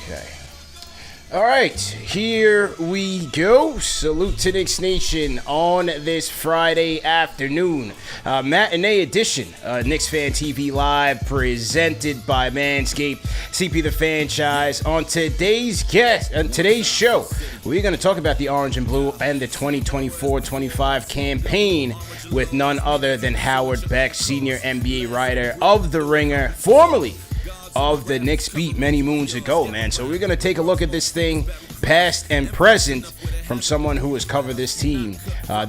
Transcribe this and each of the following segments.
Okay. All right, here we go. Salute to Knicks Nation on this Friday afternoon. Matinee edition, KnicksFanTV Live, presented by Manscaped, CP the Franchise. On today's show, we're going to talk about the orange and blue and the 2024-25 campaign with none other than Howard Beck, senior NBA writer of The Ringer, formerly of the Knicks beat many moons ago, man. So we're going to take a look at this thing, past and present, from someone who has covered this team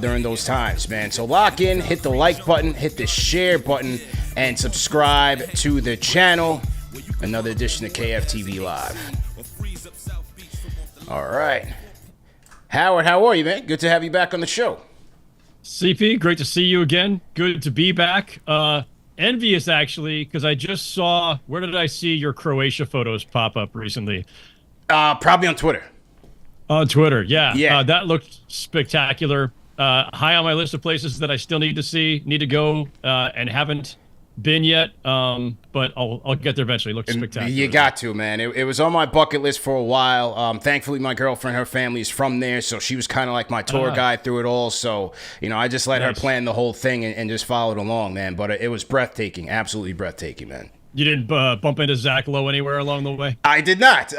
during those times, man. So lock in, hit the like button, hit the share button, and subscribe to the channel. Another edition of KFTV Live. All right. Howard, how are you, man? Good to have you back on the show. CP, great to see you again. Good to be back. Envious, actually, because I just saw, where did I see your Croatia photos pop up recently? Probably on Twitter. On Twitter, yeah. Yeah. That looked spectacular. High on my list of places that I still need to see, need to go, and haven't been yet. But I'll get there eventually. It looks spectacular. You got to, man. It was on my bucket list for a while. Thankfully, my girlfriend, her family is from there, so she was kind of like my tour guide through it all. So, I just let her plan the whole thing and just followed along, man. But it was breathtaking, absolutely breathtaking, man. You didn't bump into Zach Lowe anywhere along the way? I did not.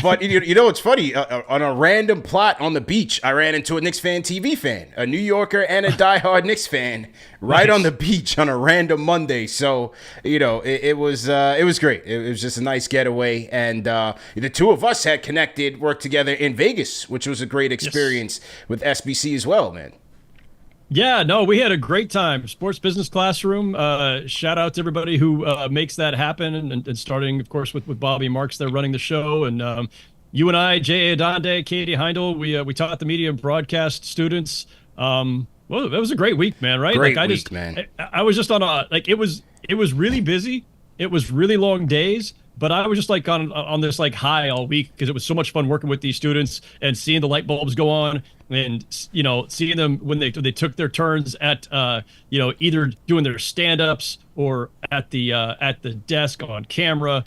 But you know what's funny? On a random plot on the beach, I ran into a KnicksFanTV fan, a New Yorker and a diehard Knicks fan, right on the beach on a random Monday. So it was great. It was just a nice getaway, and the two of us had connected, worked together in Vegas, which was a great experience with SBC as well, man. Yeah, no, we had a great time. Sports Business Classroom. Shout out to everybody who makes that happen, and starting, of course, with Bobby Marks. They're running the show, and you and I, Jay Adonde, Katie Heindel, we taught the media and broadcast students. Well, it was a great week, man. Right? Great week, man. I was just on it was really busy. It was really long days. But I was just like on this like high all week because it was so much fun working with these students and seeing the light bulbs go on and seeing them when they took their turns at either doing their stand-ups or at the desk on camera.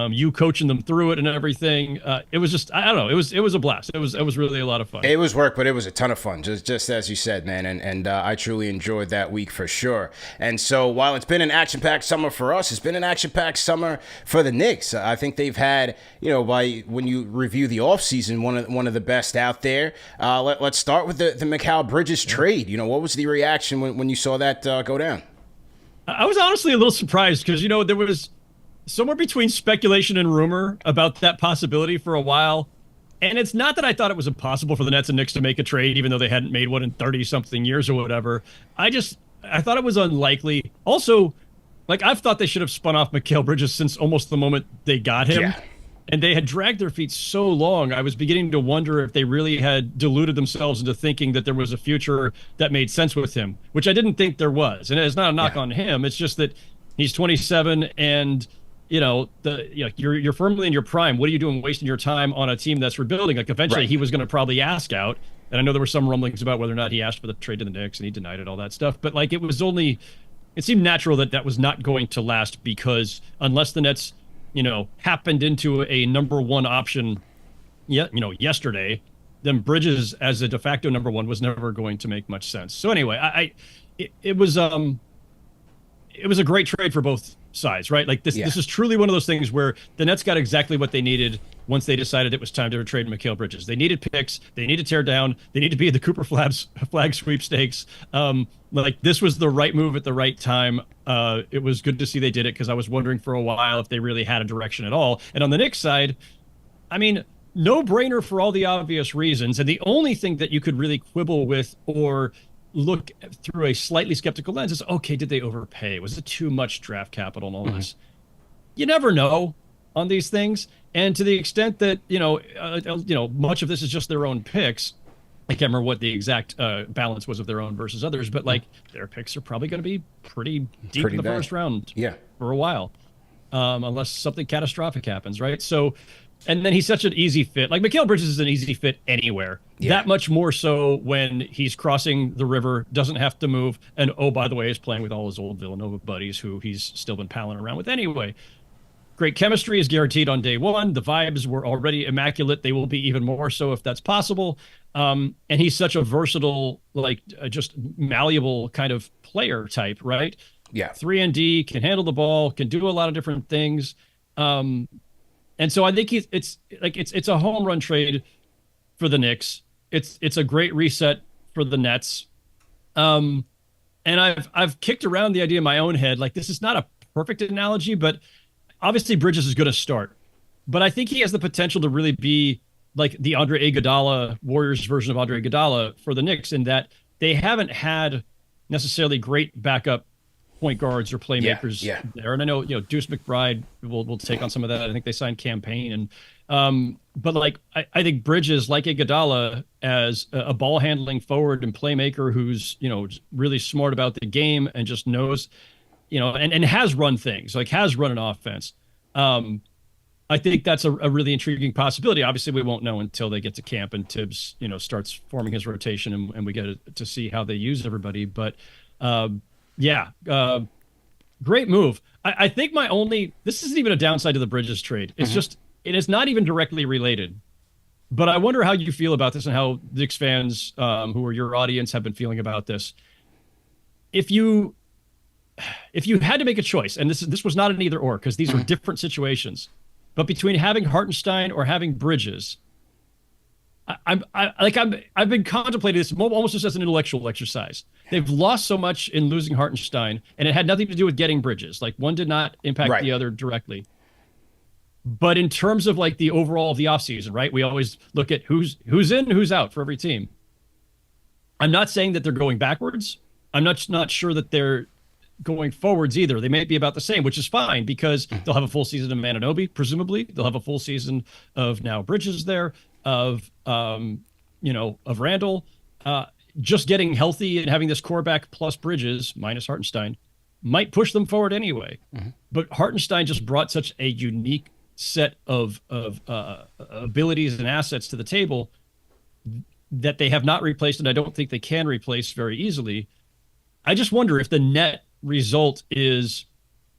You coaching them through it and everything. It was just, I don't know. It was a blast. It was really a lot of fun. It was work, but it was a ton of fun. Just as you said, man. And I truly enjoyed that week for sure. And so while it's been an action-packed summer for us, it's been an action-packed summer for the Knicks. I think they've had, when you review the offseason, one of the best out there. Let's start with the Mikal Bridges trade. What was the reaction when you saw that go down? I was honestly a little surprised because, there was somewhere between speculation and rumor about that possibility for a while. And it's not that I thought it was impossible for the Nets and Knicks to make a trade, even though they hadn't made one in 30-something years or whatever. I thought it was unlikely. Also, I've thought they should have spun off Mikal Bridges since almost the moment they got him. Yeah. And they had dragged their feet so long, I was beginning to wonder if they really had deluded themselves into thinking that there was a future that made sense with him, which I didn't think there was. And it's not a knock on him. It's just that he's 27 and you're firmly in your prime. What are you doing wasting your time on a team that's rebuilding? Eventually he was going to probably ask out. And I know there were some rumblings about whether or not he asked for the trade to the Knicks and he denied it, all that stuff. But it seemed natural that was not going to last because unless the Nets, happened into a number one option, yesterday, then Bridges as a de facto number one was never going to make much sense. So anyway, it was a great trade for both sides, right? This is truly one of those things where the Nets got exactly what they needed once they decided it was time to trade Mikal Bridges. They needed picks, they need to tear down, they need to be in the Cooper flag sweepstakes. This was the right move at the right time. It was good to see they did it because I was wondering for a while if they really had a direction at all. And on the Knicks side, no brainer for all the obvious reasons. And the only thing that you could really quibble with or look through a slightly skeptical lens is, okay, did they overpay? Was it too much draft capital and all this? You never know on these things. And to the extent that, much of this is just their own picks. I can't remember what the exact balance was of their own versus others, but their picks are probably going to be pretty deep in the first round for a while, unless something catastrophic happens, right? So, and then he's such an easy fit. Mikal Bridges is an easy fit anywhere. Yeah. That much more so when he's crossing the river, doesn't have to move, and oh, by the way, is playing with all his old Villanova buddies who he's still been palling around with anyway. great chemistry is guaranteed on day one. The vibes were already immaculate. They will be even more so if that's possible. And he's such a versatile, like just malleable kind of player type, right? Yeah. 3-and-D, can handle the ball, can do a lot of different things. And so I think it's a home run trade for the Knicks. It's a great reset for the Nets. And I've kicked around the idea in my own head, like this is not a perfect analogy, but obviously Bridges is going to start. But I think he has the potential to really be like the Andre Iguodala, Warriors version of Andre Iguodala for the Knicks, in that they haven't had necessarily great backup point guards or playmakers there. And I know, Deuce McBride will take on some of that. I think they signed Campaign. But like, I think Bridges, like Iguodala, as a ball handling forward and playmaker who's, really smart about the game and just knows, and has run things, like has run an offense. I think that's a really intriguing possibility. Obviously, we won't know until they get to camp and Tibbs, starts forming his rotation and we get to see how they use everybody. But great move. I think this isn't even a downside to the Bridges trade. It's just, it is not even directly related. But I wonder how you feel about this and how Knicks fans who are your audience have been feeling about this. If you had to make a choice, and this was not an either or, because these were different situations, but between having Hartenstein or having Bridges, I've been contemplating this almost just as an intellectual exercise. They've lost so much in losing Hartenstein, and it had nothing to do with getting Bridges. Like, one did not impact the other directly. But in terms of like the overall of the offseason, right? We always look at who's in, who's out for every team. I'm not saying that they're going backwards. I'm not sure that they're going forwards either. They may be about the same, which is fine because they'll have a full season of Anunoby, presumably. They'll have a full season of now Bridges there, of Randle. Just getting healthy and having this core back plus Bridges minus Hartenstein might push them forward anyway. But Hartenstein just brought such a unique set of abilities and assets to the table that they have not replaced, and I don't think they can replace very easily. I just wonder if the net result is,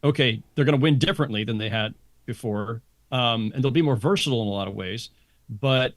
okay, they're going to win differently than they had before, and they'll be more versatile in a lot of ways. But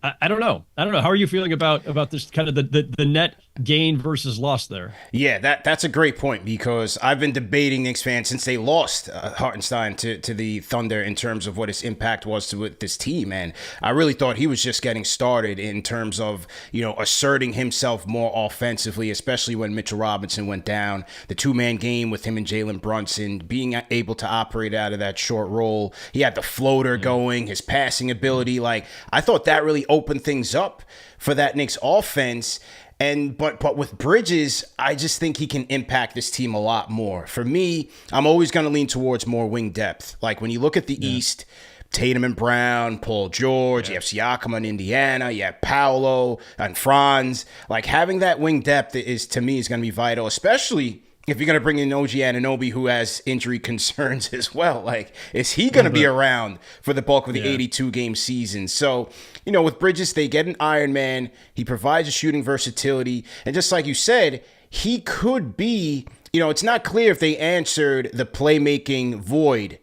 I don't know. How are you feeling about this kind of the net gain versus loss there? Yeah, that's a great point, because I've been debating Knicks fans since they lost Hartenstein to the Thunder in terms of what his impact was to this team. And I really thought he was just getting started in terms of, asserting himself more offensively, especially when Mitchell Robinson went down. The two-man game with him and Jalen Brunson, being able to operate out of that short roll. He had the floater going, his passing ability. Like, I thought that really opened things up for that Knicks offense. But with Bridges, I just think he can impact this team a lot more. For me, I'm always going to lean towards more wing depth. Like, when you look at the East, Tatum and Brown, Paul George, you have Siakam in Indiana, you have Paolo and Franz. Like, having that wing depth to me is going to be vital, especially if you're going to bring in OG Anunoby, who has injury concerns as well. Like, is he going to be around for the bulk of the 82-game season? So, with Bridges, they get an Iron Man. He provides a shooting versatility. And just like you said, he could be, it's not clear if they answered the playmaking void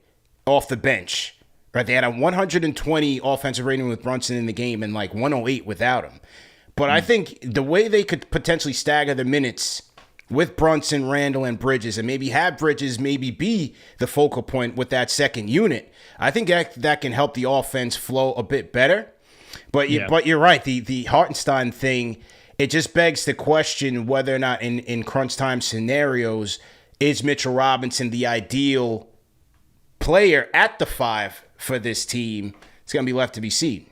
off the bench. Right? They had a 120 offensive rating with Brunson in the game and like 108 without him. But I think the way they could potentially stagger the minutes with Brunson, Randle, and Bridges, and maybe have Bridges maybe be the focal point with that second unit, I think that can help the offense flow a bit better. But you're right, the Hartenstein thing, it just begs the question whether or not in crunch time scenarios, is Mitchell Robinson the ideal player at the 5 for this team? It's going to be left to be seen.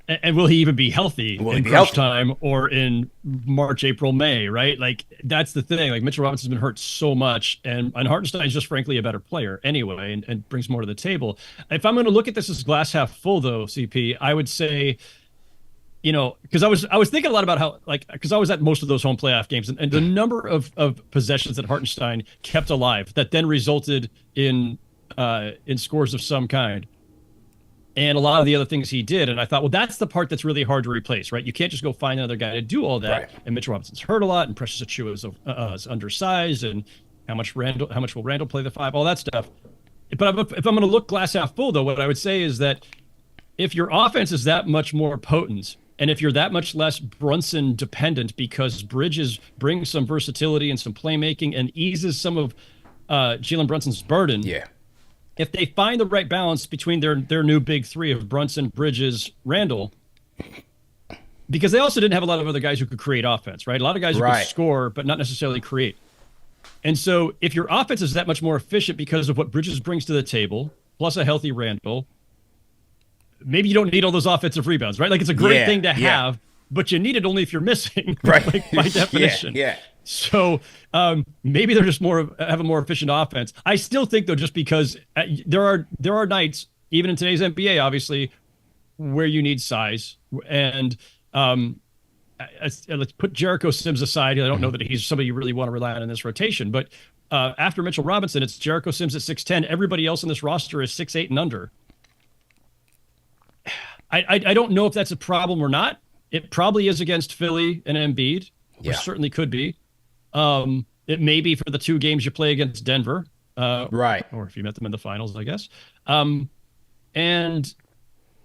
And will he even be healthy in crunch time or in March, April, May, right? Like, that's the thing. Like, Mitchell Robinson's been hurt so much, and Hartenstein is just frankly a better player anyway and brings more to the table. If I'm going to look at this as glass half full, though, CP, I would say, because I was thinking a lot about how, because I was at most of those home playoff games, and the number of possessions that Hartenstein kept alive that then resulted in scores of some kind. And a lot of the other things he did. And I thought, well, that's the part that's really hard to replace, right? You can't just go find another guy to do all that. Right. And Mitchell Robinson's hurt a lot, and Precious Achiuwa is undersized, and how much will Randle play the 5, all that stuff. But if I'm going to look glass half full, though, what I would say is that if your offense is that much more potent, and if you're that much less Brunson dependent because Bridges brings some versatility and some playmaking and eases some of Jalen Brunson's burden. Yeah. If they find the right balance between their new big three of Brunson, Bridges, Randle, because they also didn't have a lot of other guys who could create offense, right? A lot of guys who could score, but not necessarily create. And so if your offense is that much more efficient because of what Bridges brings to the table, plus a healthy Randle, maybe you don't need all those offensive rebounds, right? Like, it's a great thing to have, but you need it only if you're missing, right? Like, by definition. Yeah. So maybe they're just have a more efficient offense. I still think, though, just because there are nights, even in today's NBA, obviously, where you need size. And let's put Jericho Sims aside. I don't know that he's somebody you really want to rely on in this rotation. But after Mitchell Robinson, it's Jericho Sims at 6'10". Everybody else on this roster is 6'8" and under. I don't know if that's a problem or not. It probably is against Philly and Embiid. Or certainly could be. It may be for the 2 games you play against Denver. Right. Or if you met them in the finals, I guess. And,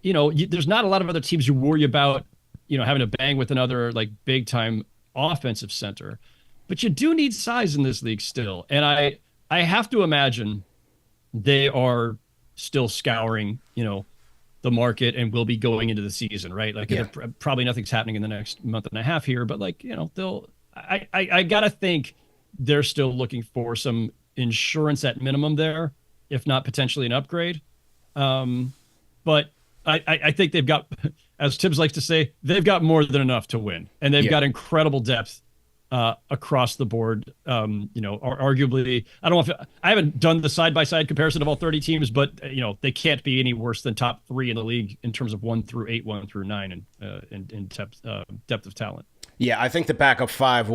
there's not a lot of other teams you worry about, having to bang with another, like, big-time offensive center. But you do need size in this league still. And I have to imagine they are still scouring, the market and will be going into the season, right? Like, probably nothing's happening in the next month and a half here, but, like, I gotta think they're still looking for some insurance at minimum there, if not potentially an upgrade. But I think they've got, as Tibbs likes to say, they've got more than enough to win, and they've got incredible depth across the board. Arguably, I haven't done the side-by-side comparison of all 30 teams, but they can't be any worse than top 3 in the league in terms of 1 through 8, 1 through 9, and in depth of talent. Yeah, I think the backup 5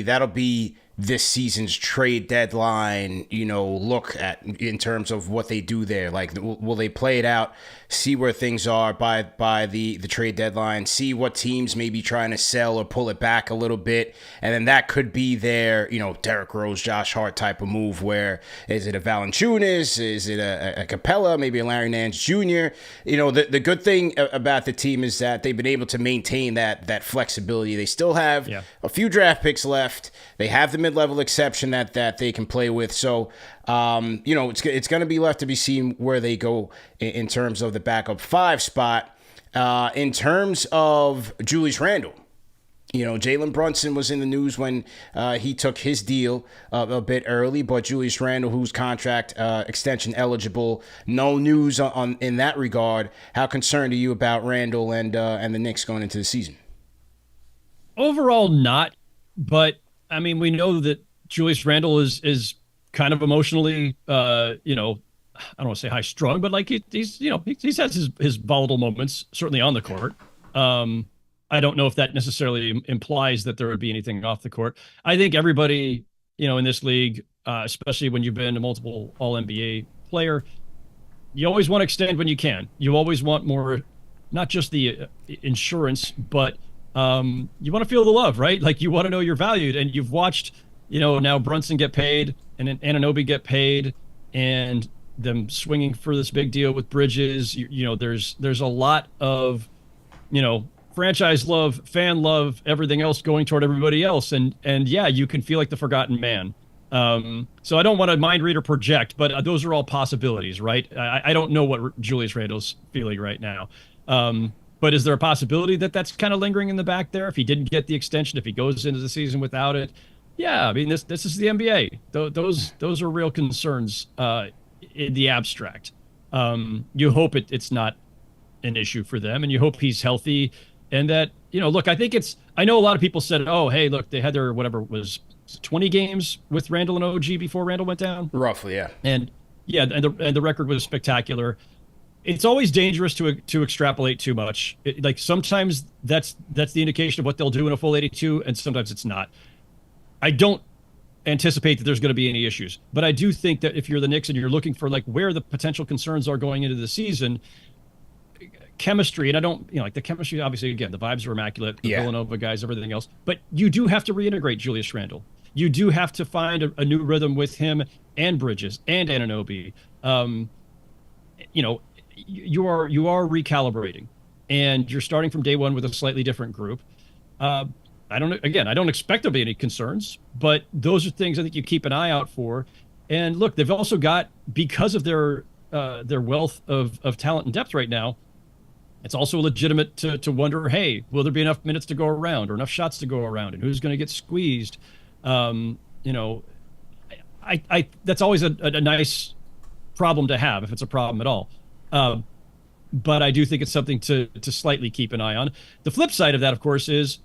that'll be this season's trade deadline, look at in terms of what they do there. Like, will they play it out, see where things are by the trade deadline, see what teams may be trying to sell or pull it back a little bit, and then that could be their, Derrick Rose, Josh Hart type of move. Where is it a Valanciunas? Is it a Capella? Maybe a Larry Nance Jr.? The good thing about the team is that they've been able to maintain that flexibility. They still have a few draft picks left. They have the mid-level exception that they can play with. So, it's going to be left to be seen where they go in terms of the backup 5 spot. In terms of Julius Randle, Jalen Brunson was in the news when he took his deal a bit early, but Julius Randle, who's contract extension eligible, no news in that regard. How concerned are you about Randle and the Knicks going into the season? Overall, not. But I mean, we know that Julius Randle is kind of emotionally, I don't want to say high strung, but like he's has his volatile moments, certainly on the court. I don't know if that necessarily implies that there would be anything off the court. I think everybody, in this league, especially when you've been a multiple All-NBA player, you always want to extend when you can. You always want more, not just the insurance, but you want to feel the love, right? Like, you want to know you're valued, and you've watched, now Brunson get paid and then Anunoby get paid, and them swinging for this big deal with Bridges. There's a lot of, franchise love, fan love, everything else going toward everybody else. And yeah, you can feel like the forgotten man. So I don't want to mind read or project, but those are all possibilities, right? I don't know what Julius Randle's feeling right now. But is there a possibility that that's kind of lingering in the back there? If he didn't get the extension, if he goes into the season without it? Yeah, I mean, this is the NBA. Those are real concerns in the abstract. You hope it's not an issue for them, and you hope he's healthy. And that, look, I know a lot of people said, oh, hey, look, they had their whatever was 20 games with Randle and OG before Randle went down. Roughly, yeah. And the record was spectacular. It's always dangerous to extrapolate too much. Like, sometimes that's the indication of what they'll do in a full 82, and sometimes it's not. I don't anticipate that there's going to be any issues, but I do think that if you're the Knicks and you're looking for, like, where the potential concerns are going into the season, chemistry, and I don't, like, the chemistry, obviously, again, the vibes are immaculate, the Villanova guys, everything else, but you do have to reintegrate Julius Randle. you do have to find a new rhythm with him and Bridges and Anunoby. You know, you are recalibrating, and you're starting from day one with a slightly different group. I don't expect there'll be any concerns, but those are things I think you keep an eye out for. And look, they've also got, because of their wealth of talent and depth right now, it's also legitimate to wonder, hey, will there be enough minutes to go around or enough shots to go around, and who's going to get squeezed? You know, I that's always a nice problem to have, if it's a problem at all. But I do think it's something to slightly keep an eye on. The flip side of that, of course, is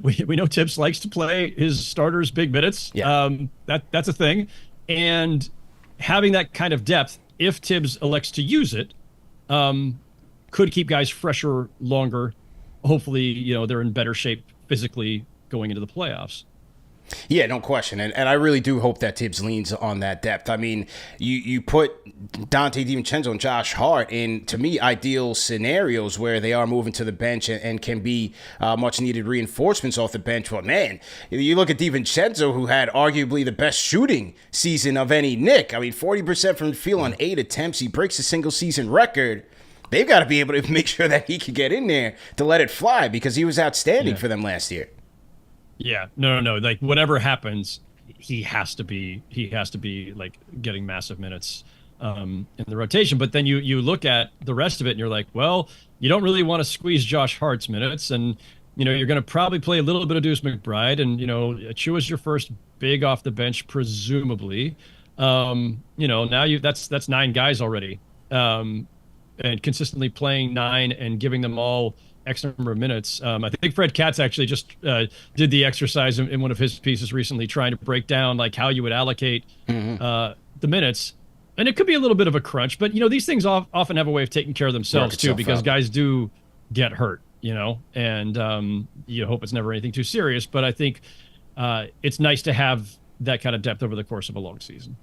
we know Tibbs likes to play his starters big minutes. Yeah. That's a thing. And having that kind of depth, if Tibbs elects to use it, could keep guys fresher longer. Hopefully, you know, they're in better shape physically going into the playoffs. Yeah, no question. And I really do hope that Tibbs leans on that depth. I mean, you put Dante DiVincenzo and Josh Hart in, to me, ideal scenarios where they are moving to the bench and can be much needed reinforcements off the bench. But man, you look at DiVincenzo, who had arguably the best shooting season of any Knick. I mean, 40% from the field on 8 attempts. He breaks a single season record. They've got to be able to make sure that he can get in there to let it fly, because he was outstanding for them last year. Yeah, no. Like, whatever happens, he has to be like getting massive minutes in the rotation. But then you look at the rest of it and you're like, well, you don't really want to squeeze Josh Hart's minutes, and you know you're going to probably play a little bit of Deuce McBride, and you know Achiuwa's your first big off the bench, presumably. You know, now that's 9 guys already, and consistently playing 9 and giving them all X number of minutes. I think Fred Katz actually just did the exercise in one of his pieces recently, trying to break down like how you would allocate the minutes. And it could be a little bit of a crunch, but you know, these things often have a way of taking care of themselves too, because guys do get hurt, you know, and you hope it's never anything too serious. But I think it's nice to have that kind of depth over the course of a long season.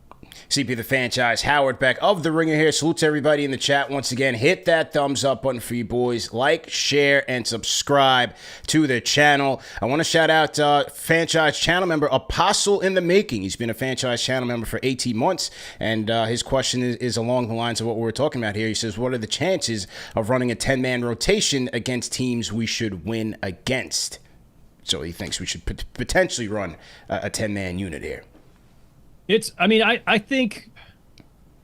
CP the Franchise, Howard Beck of The Ringer here. Salute to everybody in the chat. Once again, hit that thumbs up button for you boys. Like, share, and subscribe to the channel. I want to shout out franchise channel member Apostle in the Making. He's been a franchise channel member for 18 months, and his question is along the lines of what we were talking about here. He says, what are the chances of running a 10-man rotation against teams we should win against? So he thinks we should potentially run a 10-man unit here. I think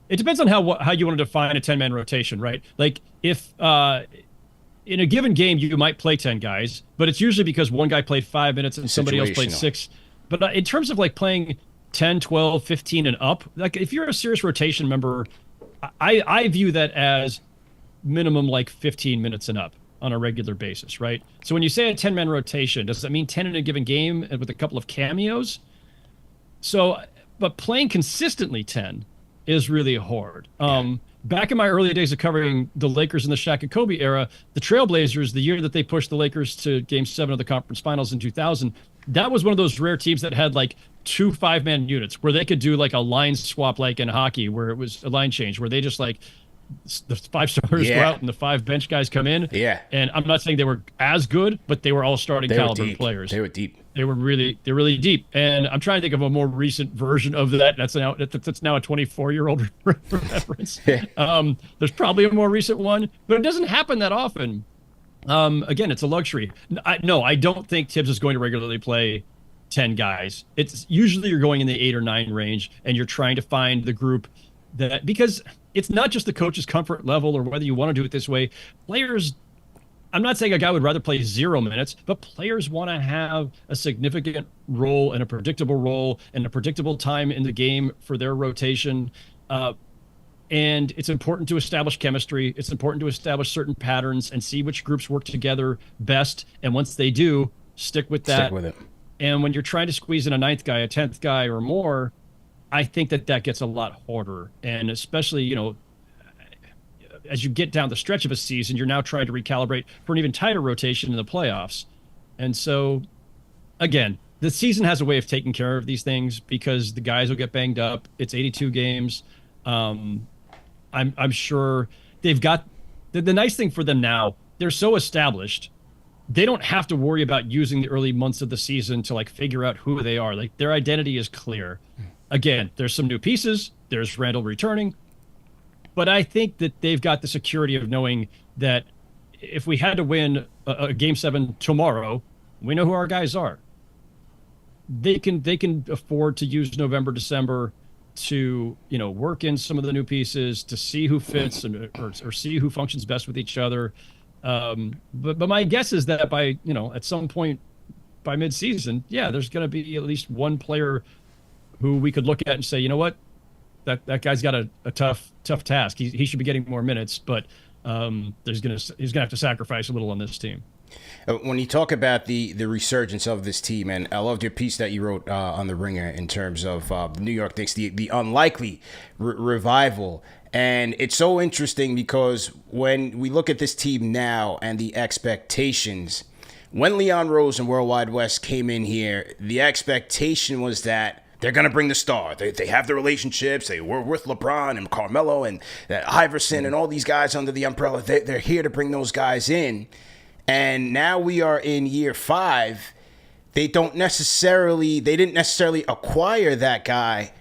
it depends on how you want to define a 10-man rotation, right? Like, if in a given game you might play 10 guys, but it's usually because one guy played 5 minutes and somebody else played 6. But in terms of like playing 10, 12, 15 and up, like if you're a serious rotation member, I view that as minimum like 15 minutes and up on a regular basis, right? So when you say a 10-man rotation, does that mean 10 in a given game with a couple of cameos? But playing consistently 10 is really hard. Back in my early days of covering the Lakers in the Shaq and Kobe era, the Trailblazers, the year that they pushed the Lakers to Game 7 of the conference finals in 2000, that was one of those rare teams that had like 2 5-man units where they could do like a line swap like in hockey, where it was a line change, where they just like the 5 starters go out and the 5 bench guys come in. Yeah. And I'm not saying they were as good, but they were all starting caliber players. They were deep. They're really deep. And I'm trying to think of a more recent version of that. That's now a 24-year-old reference. There's probably a more recent one, but it doesn't happen that often. Again, it's a luxury. I don't think Tibbs is going to regularly play 10 guys. It's usually you're going in the 8 or 9 range, and you're trying to find the group that, because it's not just the coach's comfort level or whether you want to do it this way. Players, I'm not saying a guy would rather play 0 minutes, but players want to have a significant role and a predictable role and a predictable time in the game for their rotation. And it's important to establish chemistry. It's important to establish certain patterns and see which groups work together best. And once they do, stick with that. Stick with it. And when you're trying to squeeze in a 9th guy, a 10th guy or more, I think that gets a lot harder. And especially, you know, as you get down the stretch of a season, you're now trying to recalibrate for an even tighter rotation in the playoffs. And so, again, the season has a way of taking care of these things because the guys will get banged up. It's 82 games. I'm sure they've got the nice thing for them now. They're so established they don't have to worry about using the early months of the season to like figure out who they are. Like their identity is clear. Again, there's some new pieces. There's Randle returning. But I think that they've got the security of knowing that if we had to win a game 7 tomorrow, we know who our guys are. They can afford to use November, December to, you know, work in some of the new pieces to see who fits and or see who functions best with each other. But my guess is that by, you know, at some point by midseason, yeah, there's going to be at least one player who we could look at and say, you know what, that guy's got a tough task. He should be getting more minutes, but he's gonna have to sacrifice a little on this team. When you talk about the resurgence of this team, and I loved your piece that you wrote on The Ringer in terms of the New York Knicks, the unlikely revival. And it's so interesting because when we look at this team now and the expectations, when Leon Rose and Worldwide West came in here, the expectation was that they're going to bring the star. They have the relationships. They were with LeBron and Carmelo and Iverson and all these guys under the umbrella. They're here to bring those guys in. And now we are in year 5. They didn't necessarily acquire that guy,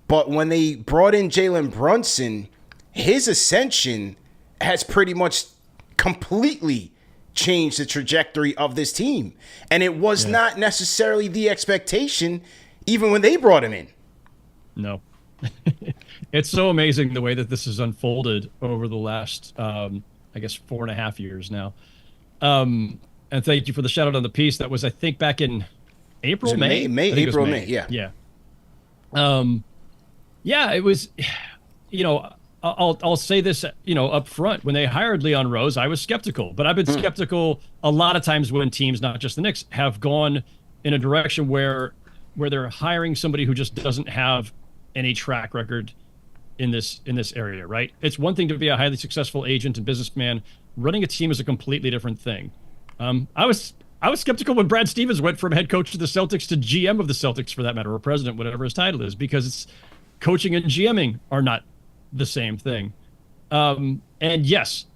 but when they brought in Jalen Brunson, his ascension has pretty much completely changed the trajectory of this team. And it was not necessarily the expectation even when they brought him in. No. It's so amazing the way that this has unfolded over the last, I guess, 4.5 years now. And thank you for the shout out on the piece. That was, I think, back in April, May. April, May. Yeah. Yeah, it was, you know, I'll say this, you know, up front. When they hired Leon Rose, I was skeptical, but I've been skeptical a lot of times when teams, not just the Knicks, have gone in a direction where they're hiring somebody who just doesn't have any track record in this area, right? It's one thing to be a highly successful agent and businessman. Running a team is a completely different thing. I was skeptical when Brad Stevens went from head coach of the Celtics to GM of the Celtics, for that matter, or president, whatever his title is, because it's coaching and GMing are not the same thing. And yes,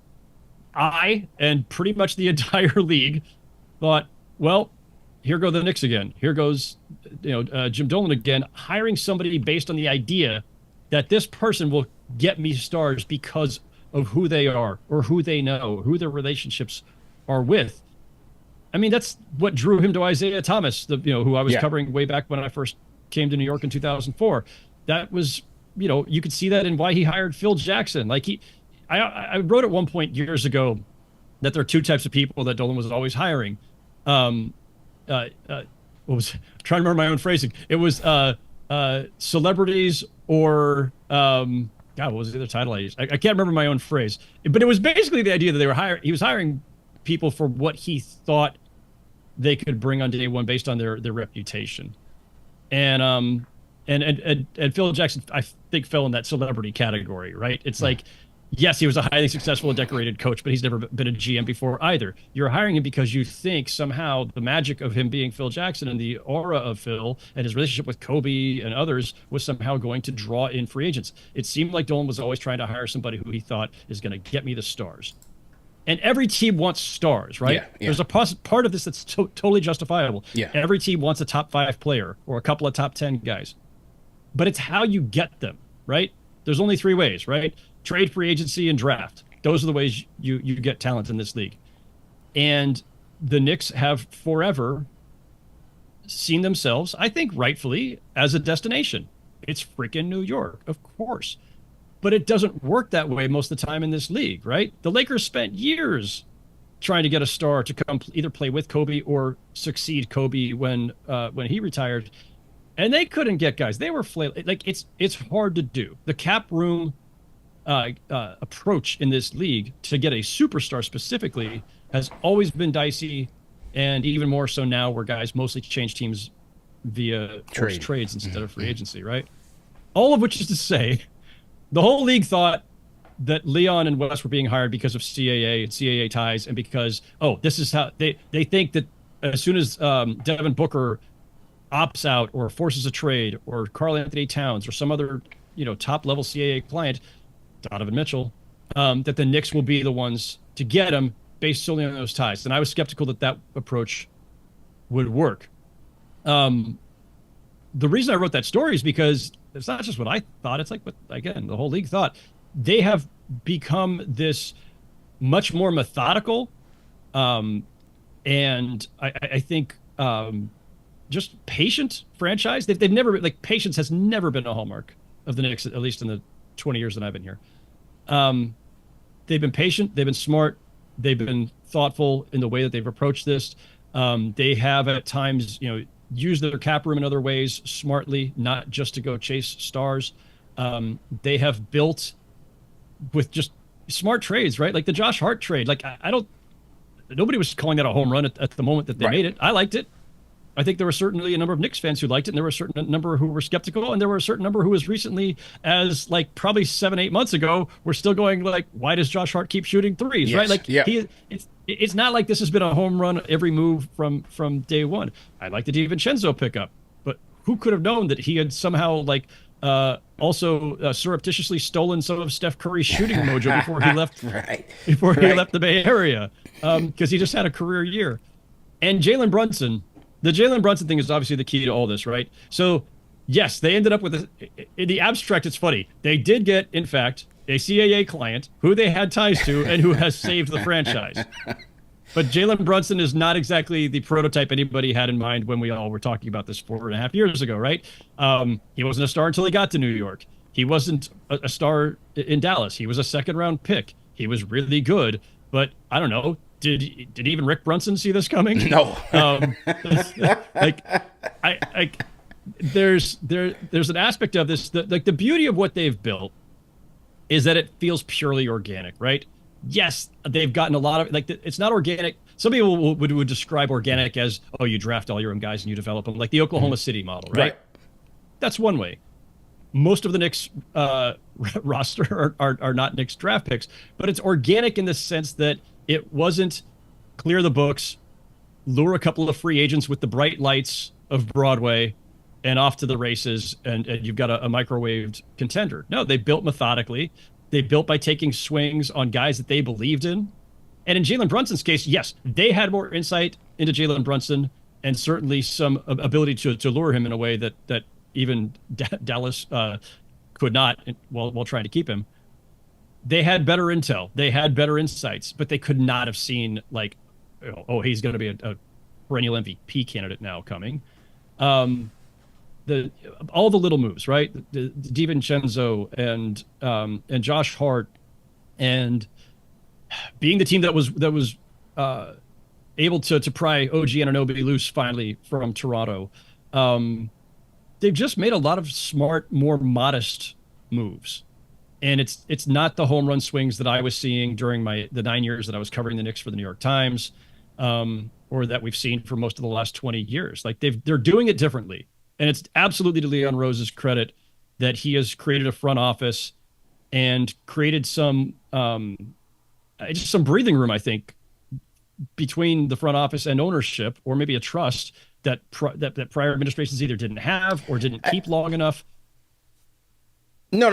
I and pretty much the entire league thought, well, here go the Knicks again. Here goes, you know, Jim Dolan again, hiring somebody based on the idea that this person will get me stars because of who they are or who they know, who their relationships are with. I mean, that's what drew him to Isaiah Thomas, who I was covering way back when I first came to New York in 2004. That was, you know, you could see that in why he hired Phil Jackson. Like I wrote at one point years ago that there are two types of people that Dolan was always hiring. Trying to remember my own phrasing. It was celebrities or God, what was the other title I used? I can't remember my own phrase, but it was basically the idea that he was hiring people for what he thought they could bring on day one based on their reputation. And Phil Jackson, I think, fell in that celebrity category, right? It's like, yes, he was a highly successful and decorated coach, but he's never been a GM before either. You're hiring him because you think somehow the magic of him being Phil Jackson and the aura of Phil and his relationship with Kobe and others was somehow going to draw in free agents. It seemed like Dolan was always trying to hire somebody who he thought is going to get me the stars. And every team wants stars, right? Yeah. There's a part of this that's totally justifiable. Yeah. Every team wants a top 5 player or a couple of top 10 guys. But it's how you get them, right? There's only 3 ways, right? Trade, free agency, and draft. Those are the ways you get talent in this league. And the Knicks have forever seen themselves, I think rightfully, as a destination. It's freaking New York, of course. But it doesn't work that way most of the time in this league, right? The Lakers spent years trying to get a star to come either play with Kobe or succeed Kobe when he retired. And they couldn't get guys. They were flailing. Like, it's hard to do. The cap room approach in this league to get a superstar specifically has always been dicey, and even more so now where guys mostly change teams via trades instead of free agency, right? All of which is to say, the whole league thought that Leon and West were being hired because of CAA and CAA ties, and because, this is how they think that as soon as Devin Booker opts out or forces a trade, or Karl Anthony Towns or some other, top level CAA client, Donovan Mitchell, that the Knicks will be the ones to get him based solely on those ties. And I was skeptical that that approach would work. The reason I wrote that story is because it's not just what I thought. It's like what, again, the whole league thought. They have become this much more methodical, and I think just patient franchise. They've never, like, patience has never been a hallmark of the Knicks, at least in the 20 years that I've been here. They've been patient. They've been smart. They've been thoughtful in the way that they've approached this. They have at times, used their cap room in other ways smartly, not just to go chase stars. They have built with just smart trades, right? Like the Josh Hart trade. Like nobody was calling that a home run at the moment that they made it. I liked it. I think there were certainly a number of Knicks fans who liked it, and there were a certain number who were skeptical, and there were a certain number who was recently, as like probably 7-8 months ago, were still going like, why does Josh Hart keep shooting threes, right? Like it's not like this has been a home run every move from day one. I like the DiVincenzo pickup, but who could have known that he had somehow like also surreptitiously stolen some of Steph Curry's shooting mojo before he left he left the Bay Area, because he just had a career year. And Jalen Brunson. The Jalen Brunson thing is obviously the key to all this, right? So, yes, they ended up with in the abstract, it's funny. They did get, in fact, a CAA client who they had ties to and who has saved the franchise. But Jalen Brunson is not exactly the prototype anybody had in mind when we all were talking about this 4.5 years ago, right? He wasn't a star until he got to New York. He wasn't a star in Dallas. He was a second-round pick. He was really good, but I don't know. Did even Rick Brunson see this coming? No. There's an aspect of this that, like, the beauty of what they've built is that it feels purely organic, right? Yes, they've gotten a lot of, like, it's not organic. Some people would describe organic as, oh, you draft all your own guys and you develop them, like the Oklahoma City model, right? That's one way. Most of the Knicks roster are not Knicks draft picks, but it's organic in the sense that it wasn't clear the books, lure a couple of free agents with the bright lights of Broadway, and off to the races, and you've got a microwaved contender. No, they built methodically. They built by taking swings on guys that they believed in. And in Jalen Brunson's case, yes, they had more insight into Jalen Brunson and certainly some ability to lure him in a way that even Dallas could not while trying to keep him. They had better intel. They had better insights, but they could not have seen, like, oh, he's going to be a perennial MVP candidate now coming. All the little moves, right? The DiVincenzo and Josh Hart, and being the team that was able to pry OG Anunoby loose finally from Toronto. They've just made a lot of smart, more modest moves. And it's not the home run swings that I was seeing during the 9 years that I was covering the Knicks for the New York Times, or that we've seen for most of the last 20 years. Like they're doing it differently. And it's absolutely to Leon Rose's credit that he has created a front office and created some breathing room, I think, between the front office and ownership, or maybe a trust that prior administrations either didn't have or didn't keep long enough. No.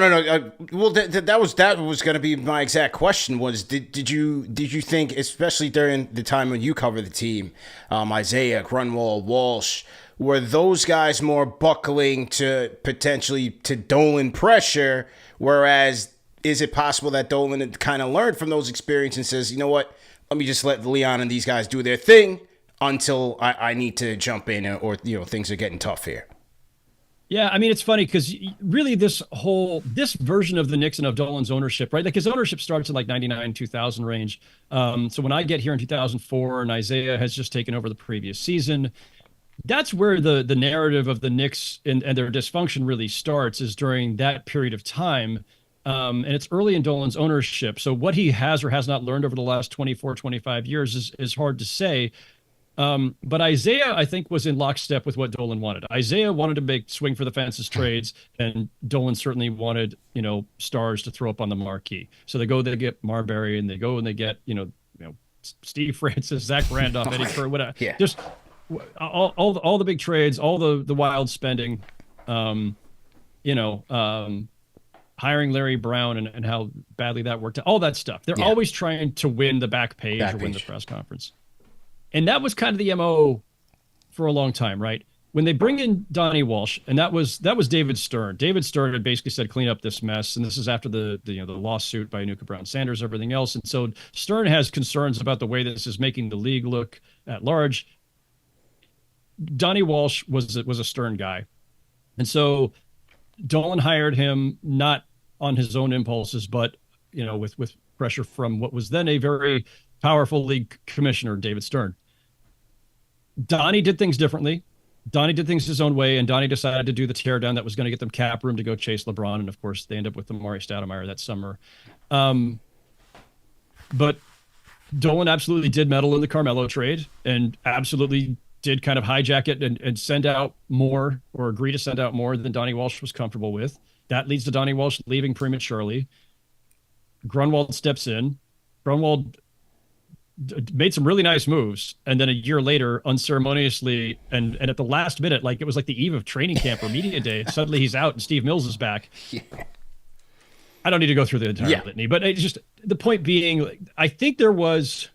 Well, that was going to be my exact question. Was did you think, especially during the time when you covered the team, Isaiah, Grunwald, Walsh, were those guys more buckling to potentially to Dolan pressure? Whereas, is it possible that Dolan had kind of learned from those experiences and says, you know what, let me just let Leon and these guys do their thing until I need to jump in, or things are getting tough here? Yeah, I mean, it's funny because really this version of the Knicks and of Dolan's ownership, right? Like his ownership starts in like 99, 2000 range. So when I get here in 2004 and Isaiah has just taken over the previous season, that's where the narrative of the Knicks and their dysfunction really starts, is during that period of time. And it's early in Dolan's ownership. So what he has or has not learned over the last 24, 25 years is hard to say. But Isaiah, I think, was in lockstep with what Dolan wanted. Isaiah wanted to make swing for the fences trades, and Dolan certainly wanted, stars to throw up on the marquee. So they get Marbury, and they go and they get, Steve Francis, Zach Randolph, Eddie Kerr, whatever. Yeah. Just all the big trades, all the wild spending. hiring Larry Brown and how badly that worked out, all that stuff. They're always trying to win the back page or win the press conference. And that was kind of the MO for a long time, right? When they bring in Donnie Walsh, and that was David Stern. David Stern had basically said, clean up this mess. And this is after the lawsuit by Nuka Brown Sanders, everything else. And so Stern has concerns about the way this is making the league look at large. Donnie Walsh was a Stern guy. And so Dolan hired him not on his own impulses, but with pressure from what was then a very powerful league commissioner, David Stern. Donnie did things differently. Donnie did things his own way, and Donnie decided to do the teardown that was going to get them cap room to go chase LeBron, and of course they end up with Amari Stoudemire that summer. But Dolan absolutely did meddle in the Carmelo trade, and absolutely did kind of hijack it and send out more, or agree to send out more than Donnie Walsh was comfortable with. That leads to Donnie Walsh leaving prematurely. Grunwald steps in. Grunwald made some really nice moves, and then a year later, unceremoniously and at the last minute, like it was like the eve of training camp or media day, suddenly he's out and Steve Mills is back. Yeah. I don't need to go through the entire litany, but it's just the point being, I think there was,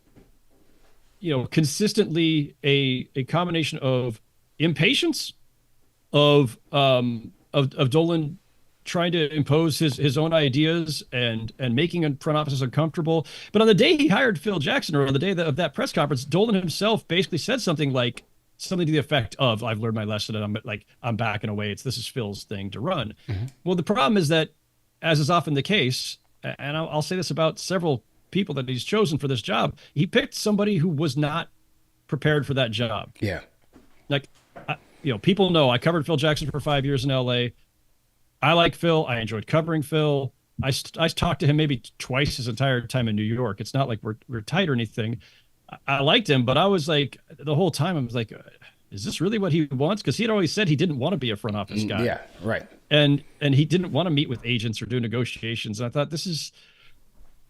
consistently a combination of impatience of Dolan trying to impose his own ideas and making front offices uncomfortable. But on the day he hired Phil Jackson, or on the day of that press conference, Dolan himself basically said something to the effect of, "I've learned my lesson and I'm backing away. This is Phil's thing to run." Mm-hmm. Well, the problem is that, as is often the case, and I'll say this about several people that he's chosen for this job, he picked somebody who was not prepared for that job. Yeah. People know I covered Phil Jackson for 5 years in LA. I like Phil. I enjoyed covering Phil. I talked to him maybe twice his entire time in New York. It's not like we're tight or anything. I liked him, but I was like, the whole time I was like, is this really what he wants? Because he had always said he didn't want to be a front office guy. Yeah, right. And he didn't want to meet with agents or do negotiations. And I thought, this is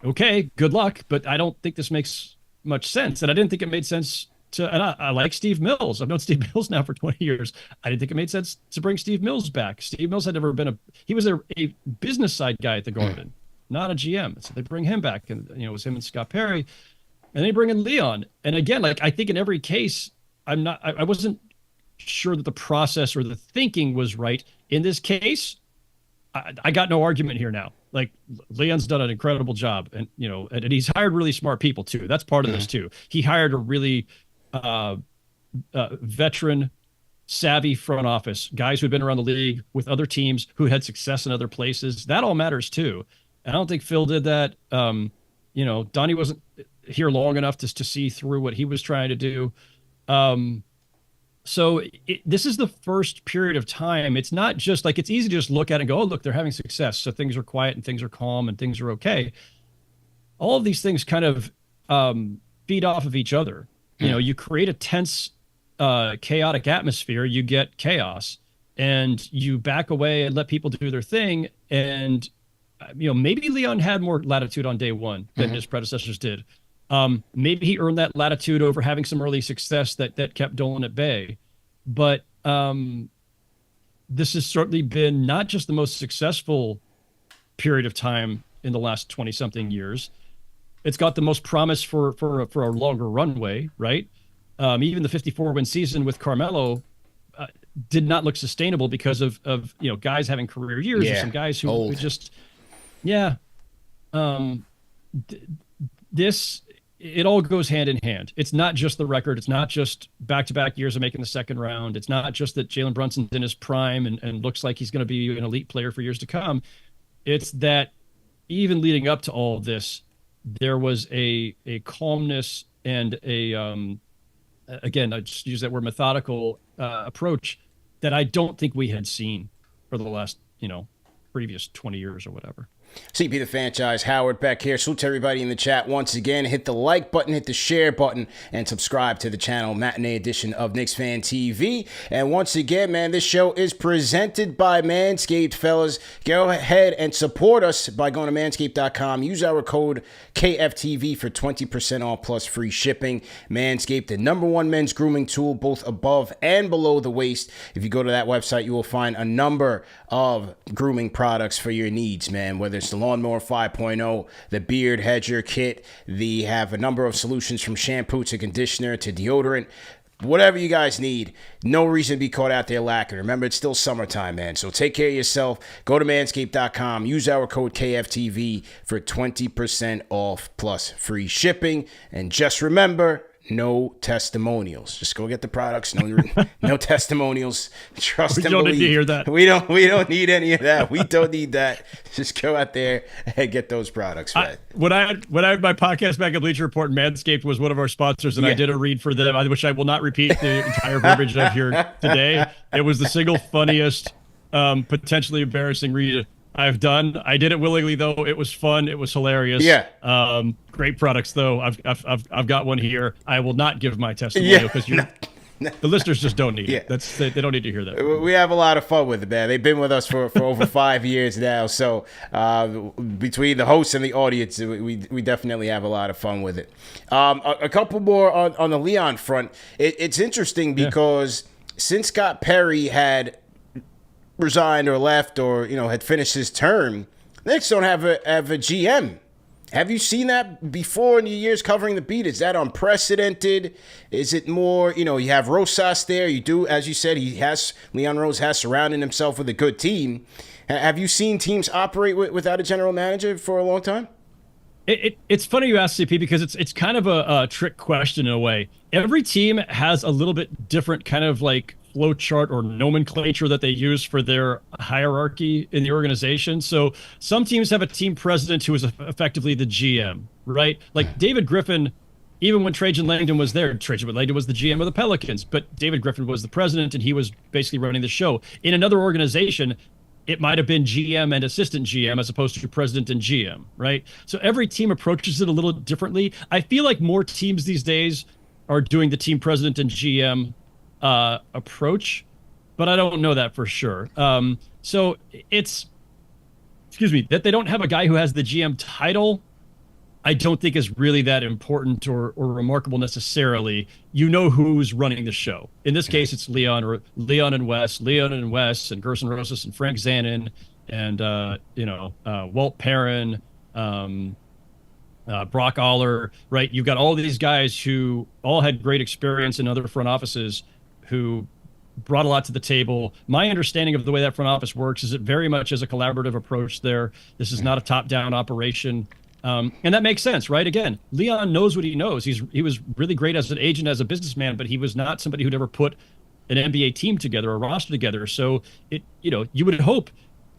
okay, good luck, but I don't think this makes much sense. And I didn't think it made sense and I like Steve Mills. I've known Steve Mills now for 20 years. I didn't think it made sense to bring Steve Mills back. Steve Mills had never been he was a business side guy at the Garden, not a GM. So they bring him back, and it was him and Scott Perry, and they bring in Leon. And again, I think in every case, I wasn't sure that the process or the thinking was right. In this case, I got no argument here now. Leon's done an incredible job, and and he's hired really smart people too. That's part of this too. He hired a really veteran, savvy front office, guys who'd been around the league with other teams who had success in other places. That all matters too. And I don't think Phil did that. Donnie wasn't here long enough to see through what he was trying to do. So this is the first period of time. It's not just it's easy to just look at it and go, oh, look, they're having success. So things are quiet and things are calm and things are okay. All of these things kind of feed off of each other. You create a tense, chaotic atmosphere, you get chaos, and you back away and let people do their thing. And, maybe Leon had more latitude on day one than his predecessors did. Maybe he earned that latitude over having some early success that kept Dolan at bay. But this has certainly been not just the most successful period of time in the last 20-something years. It's got the most promise for a longer runway, right? Even the 54-win season with Carmelo did not look sustainable because of guys having career years, or some guys who just it all goes hand in hand. It's not just the record. It's not just back-to-back years of making the second round. It's not just that Jalen Brunson's in his prime and looks like he's going to be an elite player for years to come. It's that even leading up to all of this, there was a calmness and again, I just use that word, methodical approach that I don't think we had seen for the last, previous 20 years or whatever. CP the franchise, Howard Beck here. Salute to everybody in the chat once again. Hit the like button, hit the share button, and subscribe to the channel, matinee edition of KnicksFanTV. And once again, man, this show is presented by Manscaped, fellas. Go ahead and support us by going to manscaped.com. Use our code KFTV for 20% off plus free shipping. Manscaped, the #1 men's grooming tool, both above and below the waist. If you go to that website, you will find a number of grooming products for your needs, man. Whether it's the Lawnmower 5.0, the Beard Hedger Kit, they have a number of solutions from shampoo to conditioner to deodorant. Whatever you guys need, no reason to be caught out there lacking. Remember, it's still summertime, man. So take care of yourself. Go to manscaped.com. Use our code KFTV for 20% off plus free shipping. And just remember, no testimonials. Just go get the products. No testimonials. Trust and believe. We don't need to hear that. We don't need any of that. We don't need that. Just go out there and get those products. Right. When I had my podcast back at Bleacher Report, Manscaped was one of our sponsors, and I did a read for them, which I will not repeat the entire verbiage of here today. It was the single funniest, potentially embarrassing read I've done. I did it willingly, though. It was fun. It was hilarious. Yeah. Great products, though. I've got one here. I will not give my testimonial because the listeners just don't need it. They don't need to hear that. We have a lot of fun with it, man. They've been with us for over 5 years now. So between the hosts and the audience, we definitely have a lot of fun with it. A couple more on the Leon front. It's interesting because since Scott Perry had resigned or left or had finished his term, Knicks don't have a GM. Have you seen that before in the years covering the beat? Is that unprecedented? Is it more, you have Rosas there. You do, as you said, Leon Rose has surrounded himself with a good team. Have you seen teams operate without a general manager for a long time? It's funny you ask, CP, because it's kind of a trick question in a way. Every team has a little bit different kind of like flow chart or nomenclature that they use for their hierarchy in the organization. So some teams have a team president who is effectively the GM, right? Like David Griffin, even when Trajan Langdon was there, Trajan Langdon was the GM of the Pelicans, but David Griffin was the president and he was basically running the show. In another organization, it might have been GM and assistant GM as opposed to president and GM, right? So every team approaches it a little differently. I feel like more teams these days are doing the team president and GM approach, but I don't know that for sure. So it's, that they don't have a guy who has the GM title, I don't think is really that important or remarkable necessarily. You know who's running the show. In this case, it's Leon and Wes, and Gerson Rosas and Frank Zanin and Walt Perrin, Brock Aller, right? You've got all these guys who all had great experience in other front offices who brought a lot to the table. My understanding of the way that front office works is it very much is a collaborative approach there. This is not a top-down operation. And that makes sense, right? Again, Leon knows what he knows. He was really great as an agent, as a businessman, but he was not somebody who'd ever put an NBA team together, a roster together. So you would hope,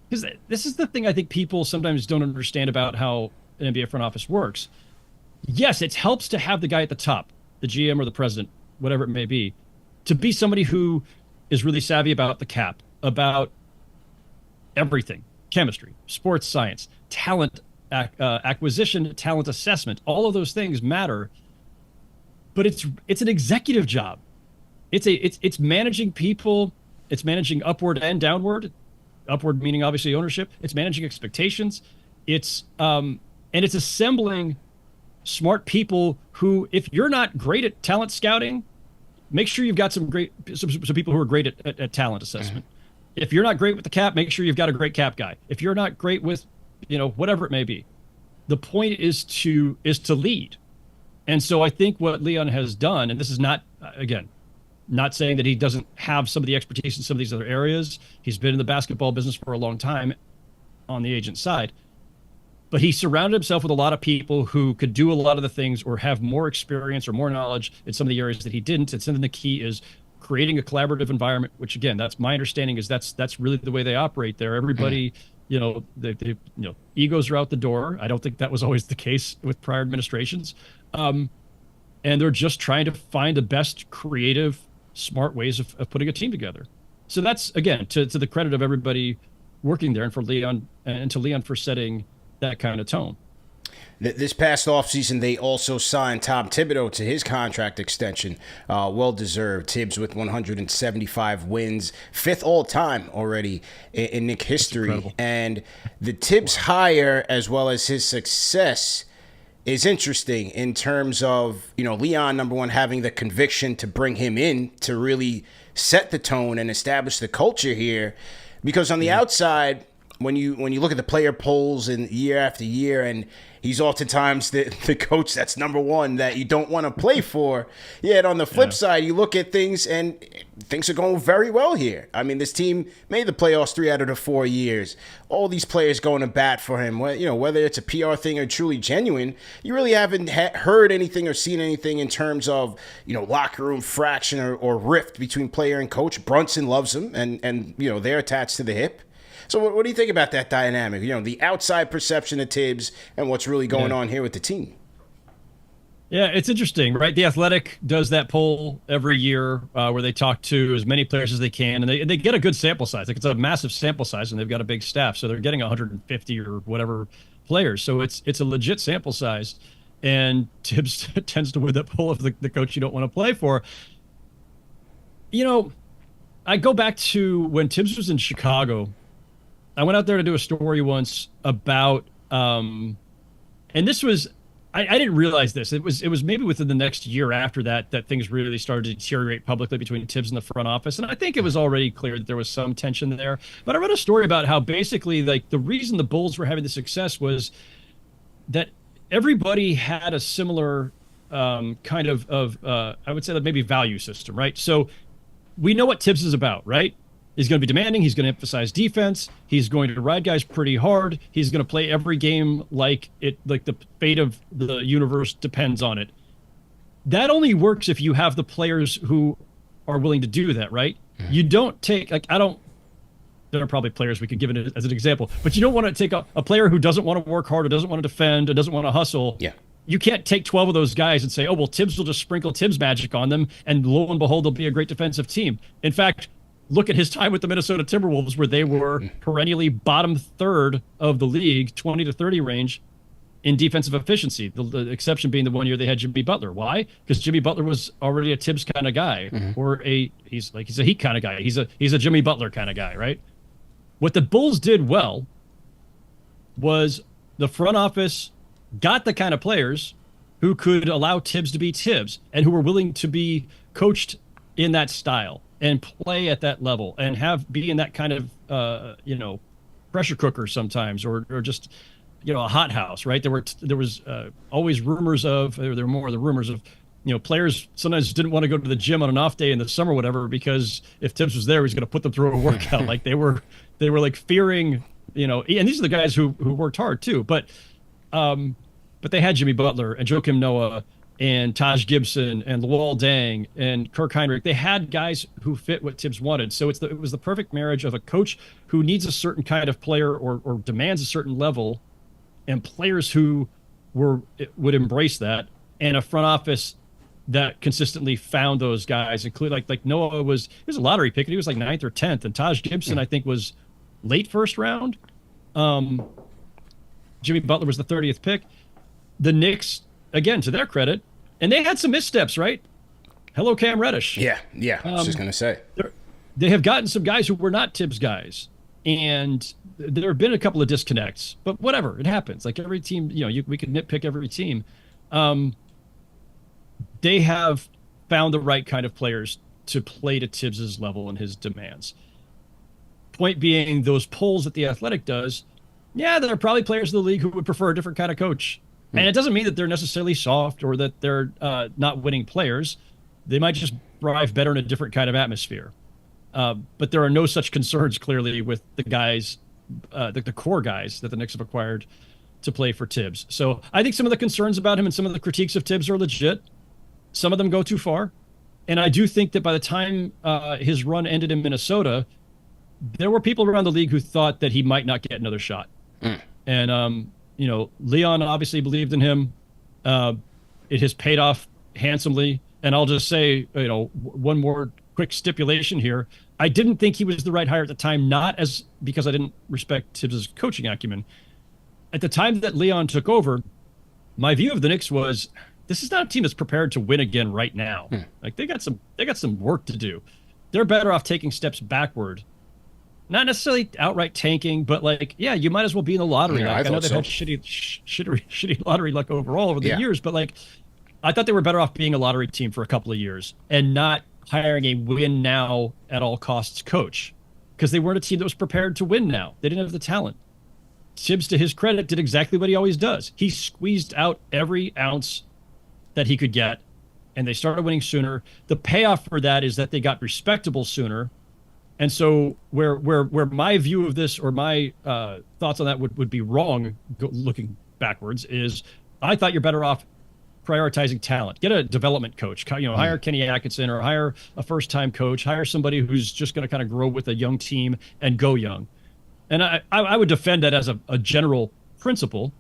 because this is the thing I think people sometimes don't understand about how an NBA front office works. Yes, it helps to have the guy at the top, the GM or the president, whatever it may be, to be somebody who is really savvy about the cap, about everything, chemistry, sports science, talent acquisition, talent assessment. All of those things matter, but it's an executive job. It's managing people. It's managing upward and downward. Upward meaning obviously ownership. It's managing expectations. It's and it's assembling smart people who, if you're not great at talent scouting, make sure you've got some people who are great at talent assessment. If you're not great with the cap, make sure you've got a great cap guy. If you're not great with, whatever it may be, the point is to lead. And so I think what Leon has done, and this is not, again, not saying that he doesn't have some of the expertise in some of these other areas. He's been in the basketball business for a long time on the agent side. But he surrounded himself with a lot of people who could do a lot of the things or have more experience or more knowledge in some of the areas that he didn't. And something the key is creating a collaborative environment, which again, that's my understanding is that's really the way they operate there. Everybody, egos are out the door. I don't think that was always the case with prior administrations. And they're just trying to find the best creative, smart ways of putting a team together. So that's, again, to the credit of everybody working there and for Leon and to Leon for setting that kind of tone. This past offseason, they also signed Tom Thibodeau to his contract extension. Well-deserved. Tibbs with 175 wins, 5th all-time already in Knicks history. And the Tibbs hire, as well as his success, is interesting in terms of, Leon, number one, having the conviction to bring him in to really set the tone and establish the culture here. Because on the outside, when you look at the player polls and year after year, and he's oftentimes the coach that's number one that you don't want to play for. Yet on the flip side, you look at things and things are going very well here. I mean, this team made the playoffs 3 out of the 4 years. All these players going to bat for him. Whether it's a PR thing or truly genuine, you really haven't heard anything or seen anything in terms of locker room fraction or rift between player and coach. Brunson loves him, and they're attached to the hip. So what do you think about that dynamic? The outside perception of Tibbs and what's really going on here with the team. Yeah, it's interesting, right? The Athletic does that poll every year where they talk to as many players as they can, and they get a good sample size. Like, it's a massive sample size, and they've got a big staff, so they're getting 150 or whatever players. So it's a legit sample size, and Tibbs tends to win that poll of the coach you don't want to play for. I go back to when Tibbs was in Chicago. I went out there to do a story once about, and this was, I didn't realize this. It was maybe within the next year after that things really started to deteriorate publicly between Tibbs and the front office. And I think it was already clear that there was some tension there. But I read a story about how basically, like, the reason the Bulls were having the success was that everybody had a similar kind of I would say that maybe value system, right? So we know what Tibbs is about, right? He's going to be demanding. He's going to emphasize defense. He's going to ride guys pretty hard. He's going to play every game like the fate of the universe depends on it. That only works if you have the players who are willing to do that, right? You don't take, there are probably players we could give it as an example, but you don't want to take a player who doesn't want to work hard, or doesn't want to defend, or doesn't want to hustle. Yeah. You can't take 12 of those guys and say, oh, well, Tibbs will just sprinkle Tibbs magic on them, and lo and behold, they'll be a great defensive team. In fact, look at his time with the Minnesota Timberwolves, where they were perennially bottom third of the league, 20 to 30 range in defensive efficiency. The exception being the one year they had Jimmy Butler. Why? Because Jimmy Butler was already a Tibbs kind of guy, or he's a Heat kind of guy. He's a Jimmy Butler kind of guy, right? What the Bulls did well was the front office got the kind of players who could allow Tibbs to be Tibbs, and who were willing to be coached in that style and play at that level and be in that kind of pressure cooker sometimes, or just a hothouse, right? There was always rumors of, or there were more of the rumors of, players sometimes didn't want to go to the gym on an off day in the summer or whatever, because if Tibbs was there, he's going to put them through a workout. Like they were like fearing, and these are the guys who worked hard too, but they had Jimmy Butler and Joakim Noah and Taj Gibson and Luol Deng and Kirk Heinrich. They had guys who fit what Tibbs wanted. So it was the perfect marriage of a coach who needs a certain kind of player or demands a certain level, and players who would embrace that, and a front office that consistently found those guys, including like Noah he was a lottery pick, and he was like 9th or 10th, and Taj Gibson I think was late first round. Jimmy Butler was the 30th pick. The Knicks, again, to their credit, and they had some missteps, right? Hello, Cam Reddish. Yeah. I was just going to say. They have gotten some guys who were not Tibbs guys, and there have been a couple of disconnects, but whatever, it happens. Like every team, we could nitpick every team. They have found the right kind of players to play to Tibbs's level and his demands. Point being, those polls that The Athletic does, there are probably players in the league who would prefer a different kind of coach. And it doesn't mean that they're necessarily soft or that they're not winning players. They might just thrive better in a different kind of atmosphere. But there are no such concerns, clearly, with the guys, the core guys that the Knicks have acquired to play for Tibbs. So I think some of the concerns about him and some of the critiques of Tibbs are legit. Some of them go too far. And I do think that by the time his run ended in Minnesota, there were people around the league who thought that he might not get another shot. And, Leon obviously believed in him. It has paid off handsomely. And I'll just say, one more quick stipulation here. I didn't think he was the right hire at the time, not because I didn't respect Tibbs' coaching acumen, at the time that Leon took over, my view of the Knicks was this is not a team that's prepared to win again right now. Like they got some work to do. They're better off taking steps backward. Not necessarily outright tanking, but like, yeah, you might as well be in the lottery. Yeah, like, I know they've had so. shitty lottery luck overall over the years, but like, I thought they were better off being a lottery team for a couple of years and not hiring a win now at all costs coach, because they weren't a team that was prepared to win now. They didn't have the talent. Tibbs, to his credit, did exactly what he always does. He squeezed out every ounce that he could get, and they started winning sooner. The payoff for that is that they got respectable sooner. And so where my view of this, or my thoughts on that would be wrong, looking backwards, is I thought you're better off prioritizing talent. Get a development coach, hire Kenny Atkinson, or hire a first-time coach, hire somebody who's just going to kind of grow with a young team and go young. And I would defend that as a general principle.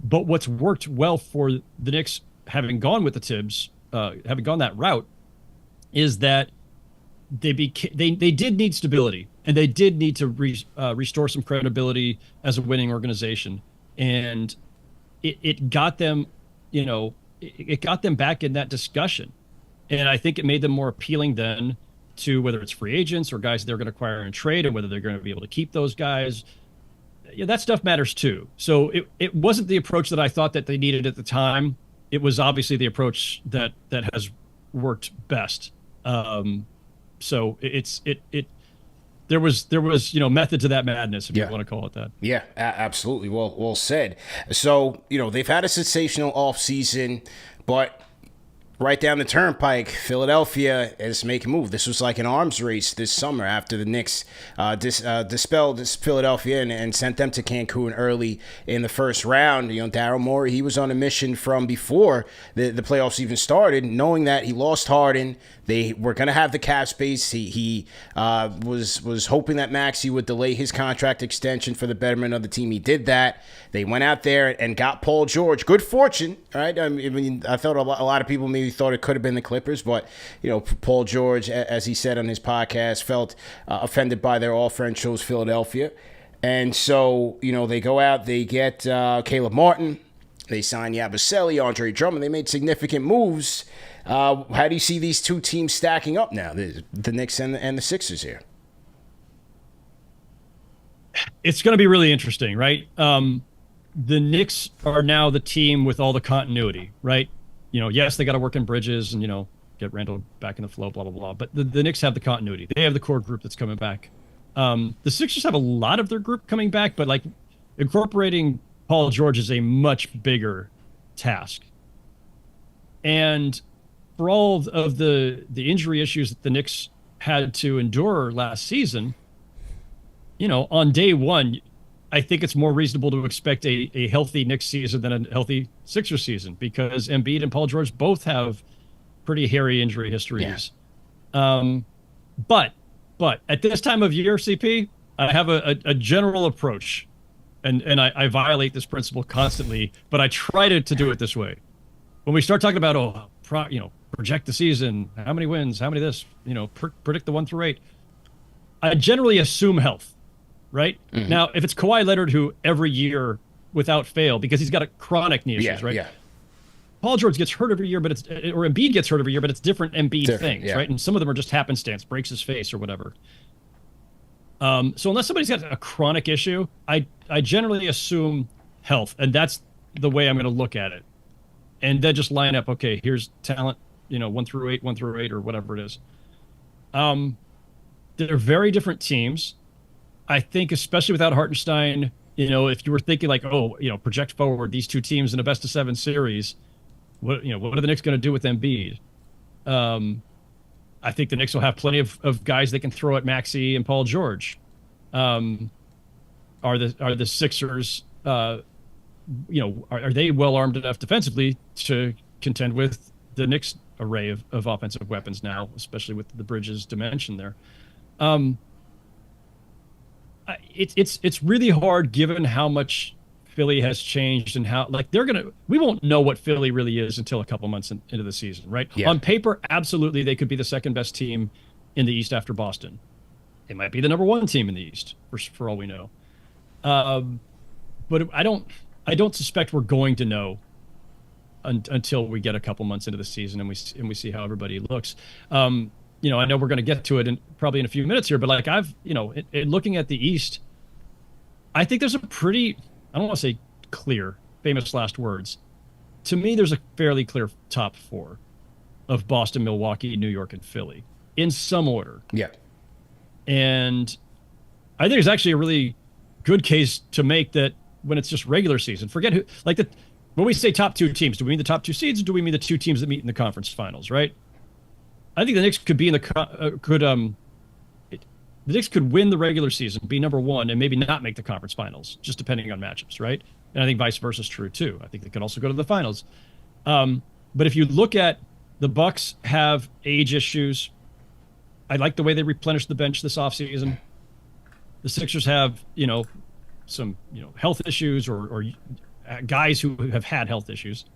But what's worked well for the Knicks, having gone with the Tibbs, having gone that route, is that they did need stability, and they did need to restore some credibility as a winning organization. And it got them, it got them back in that discussion. And I think it made them more appealing then to whether it's free agents or guys they're going to acquire and trade, and whether they're going to be able to keep those guys. Yeah, that stuff matters too. So it wasn't the approach that I thought that they needed at the time. It was obviously the approach that has worked best. So there was method to that madness, if you want to call it that. Yeah, absolutely. Well said. So, they've had a sensational offseason, but right down the turnpike, Philadelphia is making a move. This was like an arms race this summer after the Knicks dispelled Philadelphia and sent them to Cancun early in the first round. Daryl Morey, he was on a mission from before the playoffs even started, knowing that he lost Harden. They were going to have the cap space. He was hoping that Maxey would delay his contract extension for the betterment of the team. He did that. They went out there and got Paul George. Good fortune, right? I mean, I thought a lot of people maybe thought it could have been the Clippers, but Paul George, as he said on his podcast, felt offended by their offer and chose Philadelphia. And so they go out, they get Caleb Martin, they sign Yabusele, Andre Drummond. They made significant moves. How do you see these two teams stacking up now, the Knicks and the Sixers here? It's going to be really interesting, right? The Knicks are now the team with all the continuity, right? Yes, they got to work in Bridges and, get Randle back in the flow, blah, blah, blah. But the Knicks have the continuity. They have the core group that's coming back. The Sixers have a lot of their group coming back, but like incorporating Paul George is a much bigger task. And for all of the injury issues that the Knicks had to endure last season, on day one, I think it's more reasonable to expect a healthy Knicks season than a healthy Sixers season, because Embiid and Paul George both have pretty hairy injury histories. Yeah. But at this time of year, CP, I have a general approach, and I violate this principle constantly, but I try to do it this way. When we start talking about, project the season, how many wins, how many this, predict the 1 through 8, I generally assume health. Right? Mm-hmm. Now, if it's Kawhi Leonard, who every year without fail, because he's got a chronic knee issues, right? Yeah. Paul George gets hurt every year, or Embiid gets hurt every year, but it's different Embiid things, right? And some of them are just happenstance, breaks his face or whatever. So unless somebody's got a chronic issue, I generally assume health, and that's the way I'm going to look at it. And then just line up, okay, here's talent, 1 through 8, or whatever it is. They're very different teams. I think, especially without Hartenstein, if you were thinking like, project forward these two teams in a best of 7 series, what are the Knicks going to do with Embiid? I think the Knicks will have plenty of guys they can throw at Maxey and Paul George. Are the Sixers, are they well armed enough defensively to contend with the Knicks' array of offensive weapons now, especially with the Bridges dimension there? It's really hard given how much Philly has changed and how we won't know what Philly really is until a couple months into the season, right? Yeah. On paper, absolutely, they could be the second best team in the East after Boston. They might be the number 1 team in the East for all we know. but I don't suspect we're going to know until we get a couple months into the season and we see how everybody looks. You know, I know we're going to get to it probably in a few minutes here, but like looking at the East, I think there's a pretty, I don't want to say clear, famous last words. To me, there's a fairly clear top four of Boston, Milwaukee, New York, and Philly in some order. Yeah. And I think it's actually a really good case to make that when it's just regular season, forget who, when we say top two teams, do we mean the top two seeds or do we mean the two teams that meet in the conference finals, right? I think the Knicks could be in the Knicks could win the regular season, be number one, and maybe not make the conference finals, just depending on matchups, right? And I think vice versa is true too. I think they could also go to the finals. But if you look at the Bucks have age issues, I like the way they replenished the bench this offseason. The Sixers have, some, health issues or guys who have had health issues,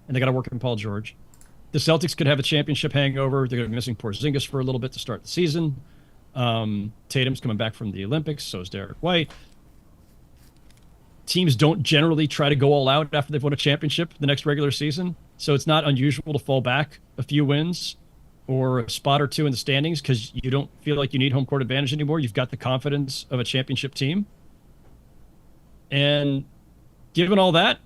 and they got to work on Paul George. The Celtics could have a championship hangover. They're going to be missing Porzingis for a little bit to start the season. Tatum's coming back from the Olympics, so is Derek White. Teams don't generally try to go all out after they've won a championship the next regular season, so it's not unusual to fall back a few wins or a spot or two in the standings because you don't feel like you need home court advantage anymore. You've got the confidence of a championship team. And given all that,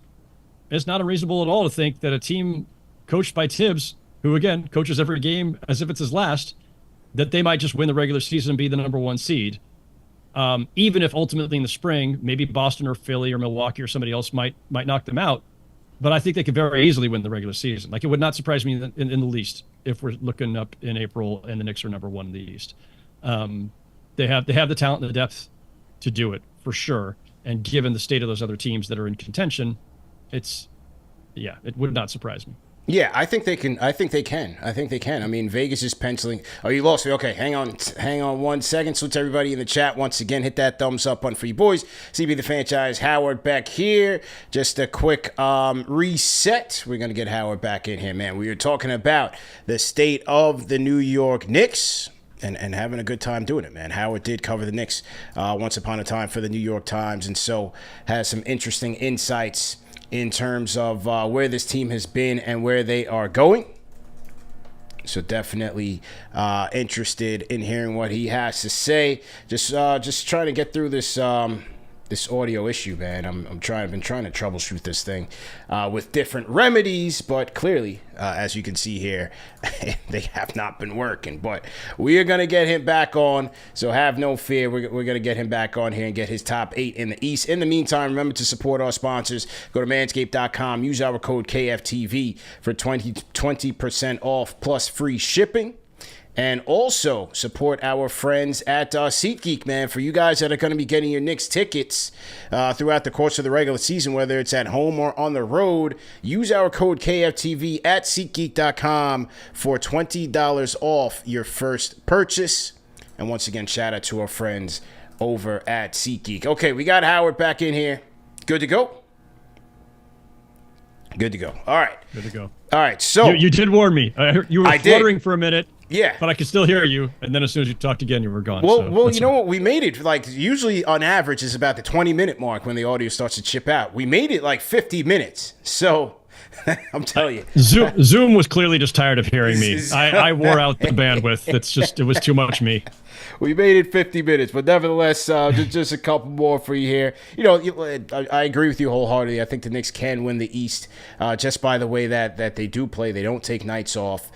it's not unreasonable at all to think that a team coached by Tibbs, who, again, coaches every game as if it's his last, that they might just win the regular season and be the number one seed. Even if ultimately in the spring, maybe Boston or Philly or Milwaukee or somebody else might knock them out. But I think they could very easily win the regular season. Like, it would not surprise me in the least if we're looking up in April and the Knicks are number one in the East. They have the talent and the depth to do it, for sure. And given the state of those other teams that are in contention, it would not surprise me. Yeah, I think they can. I think they can. I mean, Vegas is penciling. Oh, you lost me. Okay, hang on 1 second. So to everybody in the chat, once again, hit that thumbs up button for you boys. CB the franchise, Howard Beck here. Just a quick reset. We're going to get Howard back in here, man. We were talking about the state of the New York Knicks. And having a good time doing it, man. Howard did cover the Knicks once upon a time for the New York Times, and so has some interesting insights in terms of where this team has been and where they are going. So definitely interested in hearing what he has to say. Just trying to get through this audio issue, man. I've been trying to troubleshoot this thing with different remedies, but clearly, as you can see here, they have not been working. But we are gonna get him back on, so have no fear. We're gonna get him back on here and get his top 8 in the East. In the meantime, remember to support our sponsors. Go to Manscaped.com. Use our code KFTV for 20% off plus free shipping. And also support our friends at SeatGeek, man. For you guys that are going to be getting your Knicks tickets throughout the course of the regular season, whether it's at home or on the road, use our code KFTV at SeatGeek.com for $20 off your first purchase. And once again, shout out to our friends over at SeatGeek. Okay, we got Howard back in here. Good to go? Good to go. All right. Good to go. All right, so... You did warn me. I heard you were fluttering for a minute. Yeah. But I could still hear you, and then as soon as you talked again, you were gone. Well, you know what? We made it, usually on average is about the 20-minute mark when the audio starts to chip out. We made it 50 minutes. So, I'm telling you. Zoom was clearly just tired of hearing me. I wore out the bandwidth. It was too much me. We made it 50 minutes, but nevertheless, just a couple more for you here. I agree with you wholeheartedly. I think the Knicks can win the East just by the way that they do play. They don't take nights off.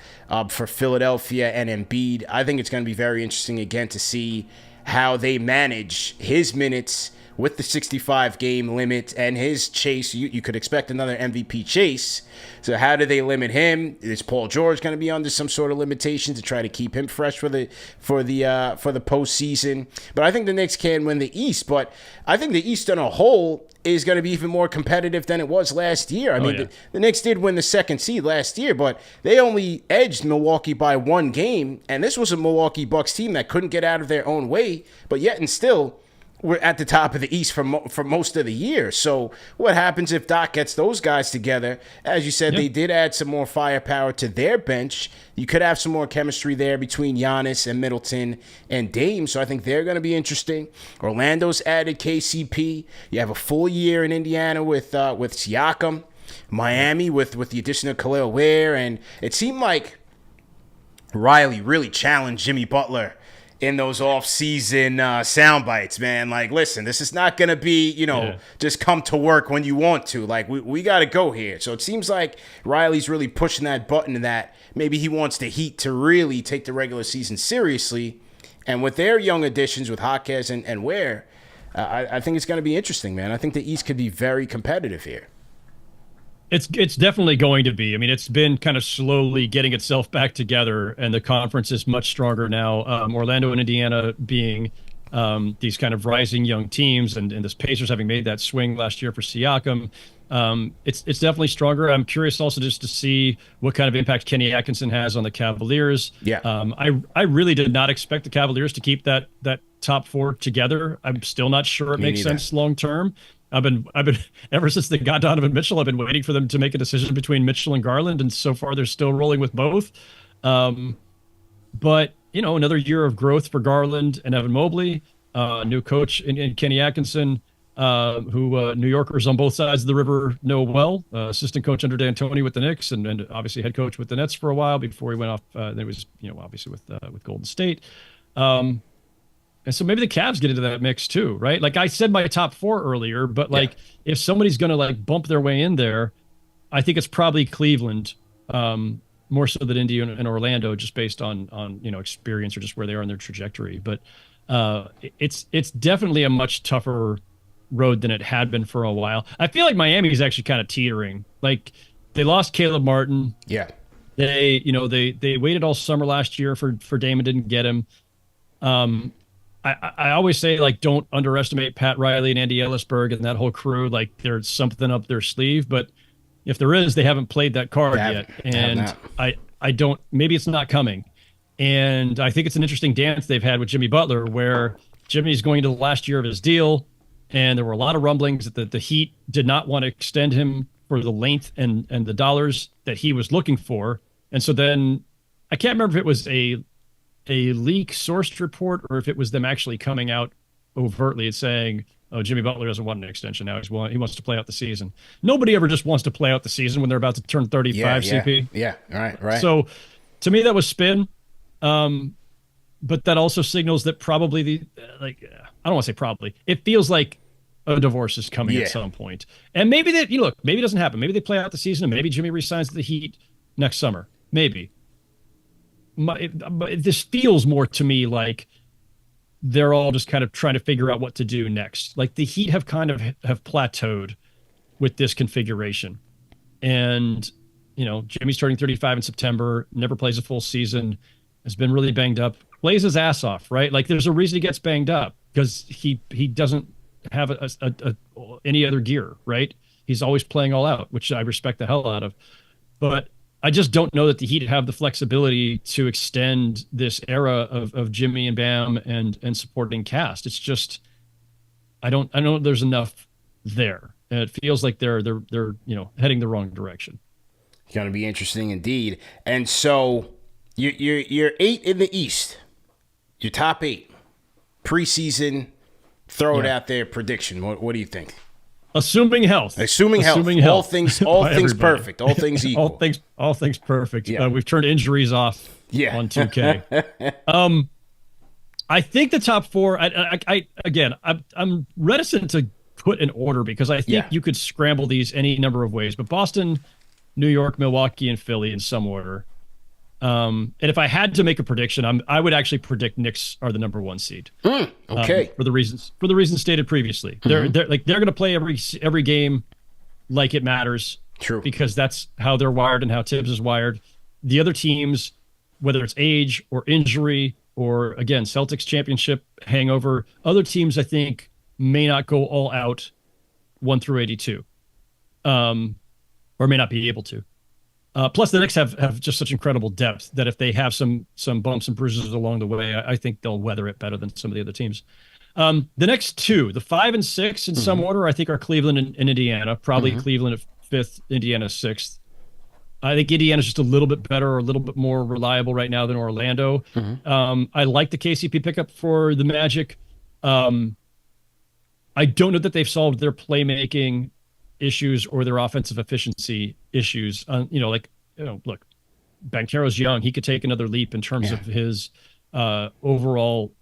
For Philadelphia and Embiid, I think it's going to be very interesting again to see how they manage his minutes with the 65-game limit and his chase. You could expect another MVP chase. So how do they limit him? Is Paul George going to be under some sort of limitation to try to keep him fresh for the postseason? But I think the Knicks can win the East. But I think the East on a whole is going to be even more competitive than it was last year. I mean, the Knicks did win the second seed last year, but they only edged Milwaukee by 1 game. And this was a Milwaukee Bucks team that couldn't get out of their own way. But yet and still, were at the top of the East for most of the year. So what happens if Doc gets those guys together? As you said, they did add some more firepower to their bench. You could have some more chemistry there between Giannis and Middleton and Dame. So I think they're going to be interesting. Orlando's added KCP. You have a full year in Indiana with Siakam. Miami with the addition of Khalil Ware. And it seemed like Riley really challenged Jimmy Butler in those off-season sound bites, man. Like, listen, this is not going to be, just come to work when you want to. Like, we got to go here. So it seems like Riley's really pushing that button that maybe he wants the Heat to really take the regular season seriously. And with their young additions with Jaquez and Ware, I think it's going to be interesting, man. I think the East could be very competitive here. It's definitely going to be. I mean, it's been kind of slowly getting itself back together, and the conference is much stronger now. Orlando and Indiana being these kind of rising young teams, and the Pacers having made that swing last year for Siakam. It's definitely stronger. I'm curious also just to see what kind of impact Kenny Atkinson has on the Cavaliers. Yeah. I really did not expect the Cavaliers to keep that top four together. I'm still not sure it makes sense long term. I've been ever since they got Donovan Mitchell, I've been waiting for them to make a decision between Mitchell and Garland, and so far they're still rolling with both. But another year of growth for Garland and Evan Mobley, new coach in Kenny Atkinson, who New Yorkers on both sides of the river know well. Assistant coach under D'Antoni with the Knicks, and obviously head coach with the Nets for a while before he went off. Then it was obviously with Golden State. And so maybe the Cavs get into that mix too, right? Like I said, my top four earlier, but if somebody's going to bump their way in there, I think it's probably Cleveland, more so than Indy and Orlando, just based on experience or just where they are in their trajectory. But it's definitely a much tougher road than it had been for a while. I feel like Miami is actually kind of teetering. Like they lost Caleb Martin. Yeah. They waited all summer last year for Dame and didn't get him. I always say, don't underestimate Pat Riley and Andy Ellisberg and that whole crew. Like, there's something up their sleeve, but if there is, they haven't played that card yet. And I don't, maybe it's not coming. And I think it's an interesting dance they've had with Jimmy Butler, where Jimmy's going to the last year of his deal, and there were a lot of rumblings that the Heat did not want to extend him for the length and the dollars that he was looking for. And so then, I can't remember if it was a leak sourced report or if it was them actually coming out overtly and saying, oh, Jimmy Butler doesn't want an extension now. He wants to play out the season. Nobody ever just wants to play out the season when they're about to turn 35, CP. Yeah, right. So to me, that was spin. But that also signals that probably I don't want to say probably. It feels like a divorce is coming at some point. And maybe maybe it doesn't happen. Maybe they play out the season and maybe Jimmy resigns to the Heat next summer. Maybe. This feels more to me like they're all just kind of trying to figure out what to do next. Like the Heat have kind of have plateaued with this configuration. And, Jimmy's turning 35 in September, never plays a full season, has been really banged up, plays his ass off, right? Like there's a reason he gets banged up because he doesn't have any other gear, right? He's always playing all out, which I respect the hell out of. But I just don't know that the Heat have the flexibility to extend this era of Jimmy and Bam and supporting cast. It's just I don't know there's enough there. And it feels like they're heading the wrong direction. It's going to be interesting indeed. And so you're 8 in the East. Your top 8 preseason. Throw it out there. Prediction. What do you think? Assuming health. Assuming health. All things perfect. All things equal. All things perfect. Yeah. We've turned injuries off on 2K. I think the top 4. I'm reticent to put an order because I think you could scramble these any number of ways. But Boston, New York, Milwaukee, and Philly in some order. And if I had to make a prediction, I would actually predict Knicks are the number 1 seed. Okay. For the reasons stated previously. Mm-hmm. They're going to play every game like it matters. True. Because that's how they're wired and how Tibbs is wired. The other teams, whether it's age or injury or again Celtics championship hangover, other teams I think may not go all out 1 through 82, or may not be able to. Plus, the Knicks have just such incredible depth that if they have some bumps and bruises along the way, I think they'll weather it better than some of the other teams. The next two, the 5 and 6 in some order, I think are Cleveland and Indiana. Probably Cleveland at 5th, Indiana 6th. I think Indiana's just a little bit better or a little bit more reliable right now than Orlando. I like the KCP pickup for the Magic. I don't know that they've solved their playmaking issues or their offensive efficiency issues. Look, Banchero's young. He could take another leap in terms of his overall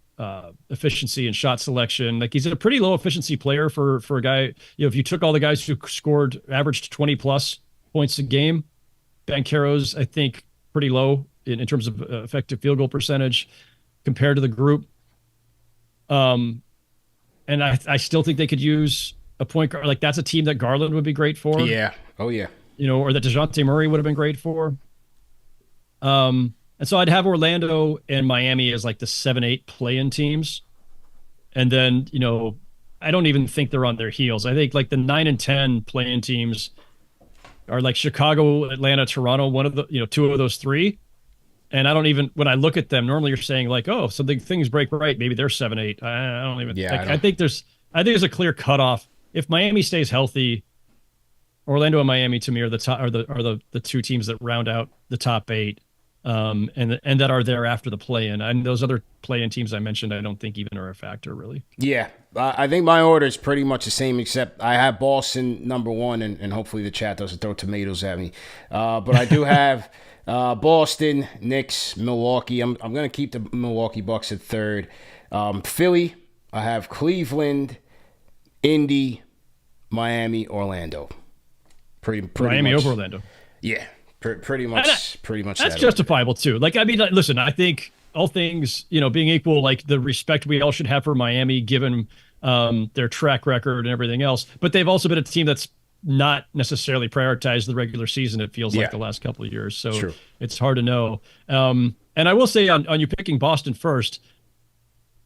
efficiency and shot selection. Like, he's a pretty low efficiency player for a guy. If you took all the guys who averaged 20 plus points a game, Banchero's, I think, pretty low in terms of effective field goal percentage compared to the group. And I still think they could use a point guard. Like, that's a team that Garland would be great for. Yeah. Oh, yeah. Or that DeJounte Murray would have been great for. And so I'd have Orlando and Miami as like the 7-8 play-in teams. And then, I don't even think they're on their heels. I think like the 9 and 10 play-in teams are like Chicago, Atlanta, Toronto, one of the, two of those three. And I don't even, when I look at them, normally you're saying like, oh, so the things break right. Maybe they're 7-8. I don't even, I think there's a clear cutoff. If Miami stays healthy, Orlando and Miami to me are the top, are the two teams that round out the top 8. And that are there after the play-in. And those other play-in teams I mentioned, I don't think even are a factor, really. Yeah, I think my order is pretty much the same, except I have Boston number 1, and hopefully the chat doesn't throw tomatoes at me. But I do have Boston, Knicks, Milwaukee. I'm going to keep the Milwaukee Bucks at 3rd. Philly, I have Cleveland, Indy, Miami, Orlando. Pretty Miami much. over Orlando. Yeah. Pretty much. That's justifiable too. Like, I mean, listen, I think all things, being equal, like the respect we all should have for Miami, given their track record and everything else. But they've also been a team that's not necessarily prioritized the regular season. It feels like the last couple of years. So it's hard to know. And I will say on you picking Boston first,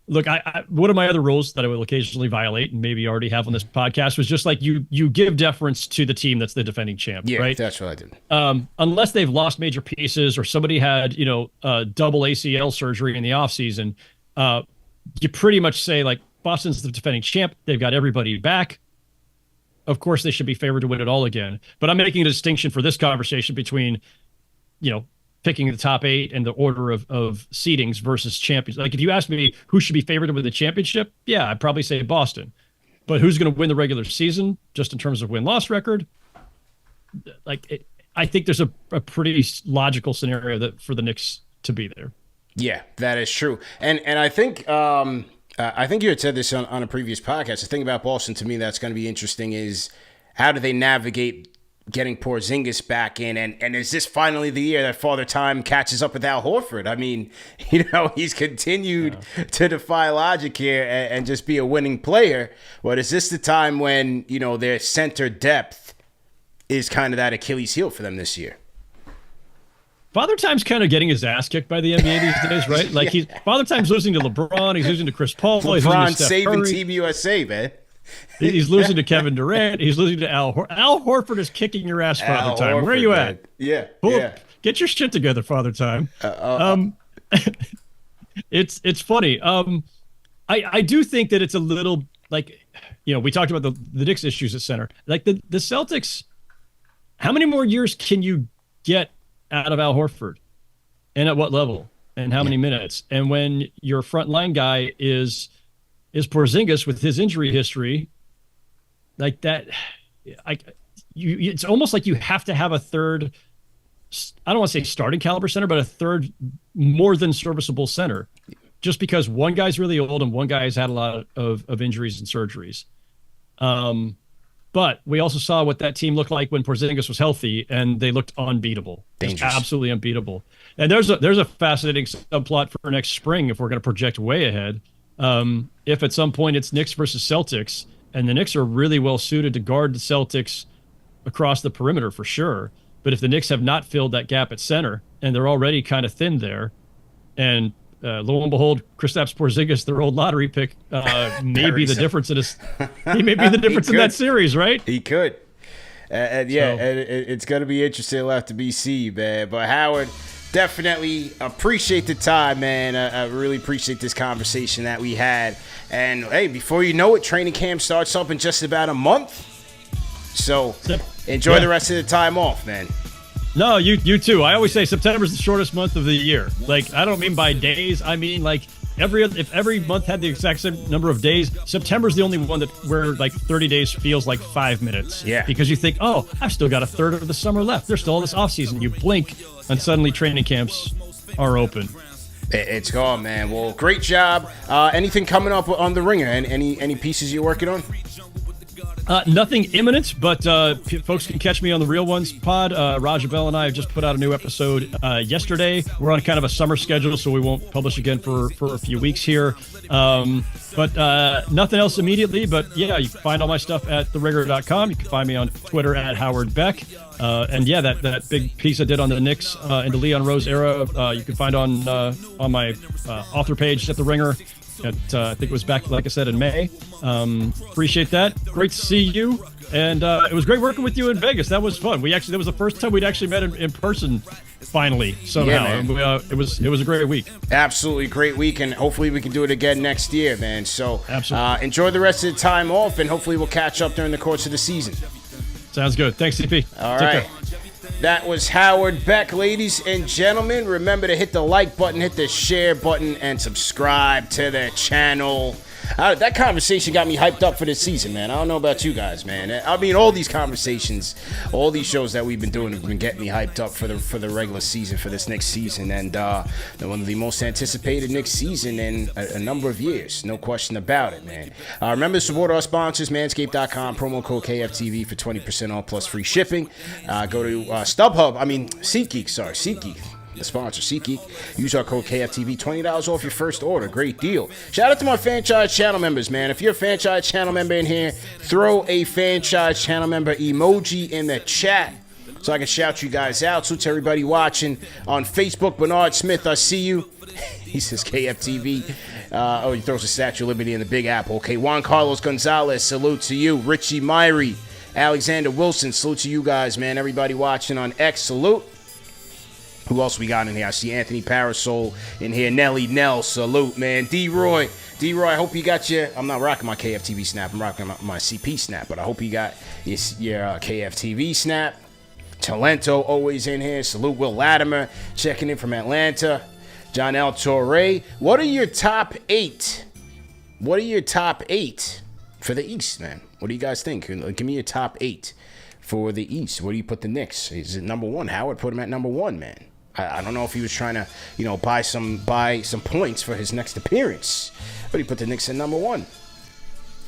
look, one of my other rules that I will occasionally violate, and maybe already have on this podcast, was just like you give deference to the team that's the defending champ, right? That's what I did. Unless they've lost major pieces or somebody had, double ACL surgery in the offseason, you pretty much say, like, Boston's the defending champ. They've got everybody back. Of course, they should be favored to win it all again. But I'm making a distinction for this conversation between, picking the top 8 and the order of seedings versus champions. Like, if you ask me who should be favored to win the championship, I'd probably say Boston. But who's going to win the regular season, just in terms of win-loss record? I think there's a pretty logical scenario that for the Knicks to be there. Yeah, that is true. And I think you had said this on a previous podcast. The thing about Boston to me that's going to be interesting is how do they navigate getting Porzingis back in, and is this finally the year that Father Time catches up with Al Horford? I mean, he's continued to defy logic here and just be a winning player. But is this the time when, their center depth is kind of that Achilles heel for them this year? Father Time's kind of getting his ass kicked by the NBA these days, right? Like, Father Time's losing to LeBron, he's losing to Chris Paul, LeBron saving Team USA, man. He's losing to Kevin Durant. He's losing to Al Horford is kicking your ass, Father Time. Horford, where are you at? Yeah. Get your shit together, Father Time. It's funny. I do think that it's a little like, we talked about the Knicks issues at center. Like the Celtics, how many more years can you get out of Al Horford? And at what level? And how many minutes? And when your frontline guy is Porzingis with his injury history, like that, it's almost like you have to have a third, I don't want to say starting caliber center, but a third more than serviceable center, just because one guy's really old and one guy has had a lot of injuries and surgeries. But we also saw what that team looked like when Porzingis was healthy, and they looked unbeatable. Absolutely unbeatable. And there's a fascinating subplot for next spring if we're going to project way ahead. If at some point it's Knicks versus Celtics, and the Knicks are really well suited to guard the Celtics across the perimeter for sure. But if the Knicks have not filled that gap at center, and they're already kind of thin there, and lo and behold, Kristaps Porzingis, their old lottery pick, may be the difference in this. He may be the difference in that series, right? He could. And it's going to be interesting. It'll have to be seen, man. But Howard, definitely appreciate the time, man. I really appreciate this conversation that we had. And, hey, before you know it, training camp starts up in just about a month. So enjoy the rest of the time off, man. No, you too. I always say September's the shortest month of the year. Like, I don't mean by days. I mean, like, if every month had the exact same number of days, September's the only one where like 30 days feels like 5 minutes. Yeah. Because you think, oh, I've still got a third of the summer left. There's still all this off season. You blink, and suddenly training camps are open. It's gone, man. Well, great job. Anything coming up on the Ringer? Any pieces you're working on? Nothing imminent, but folks can catch me on the Real Ones pod. Raja Bell and I have just put out a new episode yesterday. We're on kind of a summer schedule, so we won't publish again for a few weeks here. But nothing else immediately. But yeah, you can find all my stuff at theringer.com. You can find me on Twitter at Howard Beck. And yeah, that big piece I did on the Knicks in the Leon Rose era, you can find on my author page at The Ringer. I think it was back, like I said, in May. Appreciate that. Great to see you. And it was great working with you in Vegas. That was fun. That was the first time we'd actually met in person, finally, somehow. Yeah, man. And it was a great week. Absolutely great week, and hopefully we can do it again next year, man. So enjoy the rest of the time off, and hopefully we'll catch up during the course of the season. Sounds good. Thanks, CP. All right. That was Howard Beck, ladies and gentlemen. Remember to hit the like button, hit the share button, and subscribe to the channel. That conversation got me hyped up for this season, man. I don't know about you guys, man. I mean, all these conversations, all these shows that we've been doing have been getting me hyped up for the regular season, for this next season, and one of the most anticipated next season in a number of years. No question about it, man. Remember to support our sponsors, Manscaped.com, promo code KFTV for 20% off plus free shipping. Go to SeatGeek, the sponsor, SeatGeek. Use our code KFTV, $20 off your first order. Great deal. Shout out to my franchise channel members, man. If you're a franchise channel member in here, throw a franchise channel member emoji in the chat so I can shout you guys out. So to everybody watching on Facebook, Bernard Smith, I see you. He says KFTV. He throws a Statue of Liberty in the Big Apple. Okay, Juan Carlos Gonzalez, salute to you. Richie Myrie, Alexander Wilson, salute to you guys, man. Everybody watching on X, salute. Who else we got in here? I see Anthony Parasol in here. Nelly Nell, salute, man. D-Roy, I hope you got your... I'm not rocking my KFTV snap. I'm rocking my CP snap, but I hope you got your KFTV snap. Talento always in here. Salute Will Latimer checking in from Atlanta. John L. Torre. What are your top 8? What are your top 8 for the East, man? What do you guys think? Give me your top 8 for the East. Where do you put the Knicks? Is it number 1? Howard put him at number 1, man. I don't know if he was trying to, buy some points for his next appearance, but he put the Knicks at number 1. What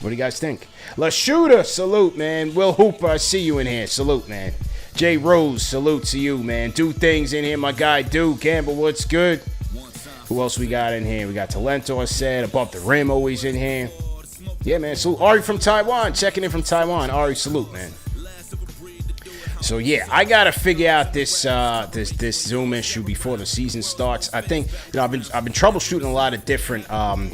do you guys think? La Shooter, salute, man. Will Hooper, I see you in here. Salute, man. Jay Rose, salute to you, man. Do things in here, my guy. Gamble, what's good? Who else we got in here? We got Talento, I said. Above the Rim, always in here. Yeah, man. Salute. Ari from Taiwan, checking in from Taiwan. Ari, salute, man. So yeah, I gotta figure out this Zoom issue before the season starts. I think I've been troubleshooting a lot of different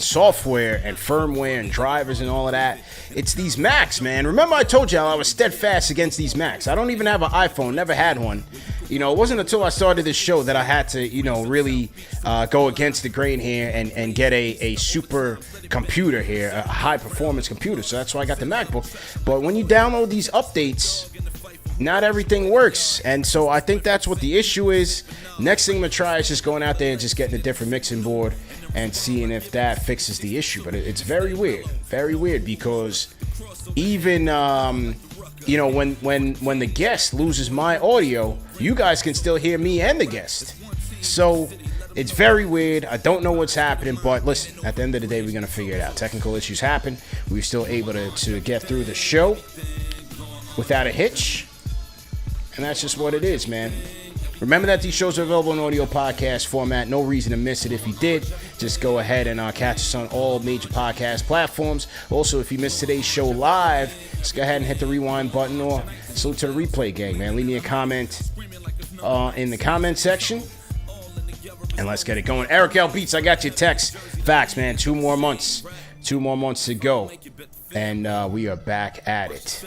software and firmware and drivers and all of that. It's these Macs, man. Remember I told y'all I was steadfast against these Macs. I don't even have an iPhone, never had one. It wasn't until I started this show that I had to, really go against the grain here and get a super computer here, a high performance computer. So that's why I got the MacBook. But when you download these updates, not everything works, and so I think that's what the issue is. Next thing I'm gonna try is just going out there and just getting a different mixing board and seeing if that fixes the issue. But it's very weird because even when the guest loses my audio, you guys can still hear me and the guest. So it's very weird. I don't know what's happening, but listen, at the end of the day, we're gonna figure it out. Technical issues happen. We're still able to get through the show without a hitch. And that's just what it is, man. Remember that these shows are available in audio podcast format. No reason to miss it. If you did, just go ahead and catch us on all major podcast platforms. Also, if you missed today's show live, just go ahead and hit the rewind button or salute to the replay gang, man. Leave me a comment in the comment section. And let's get it going. Eric L. Beats, I got your text. Facts, man. 2 more months. 2 more months to go. And we are back at it.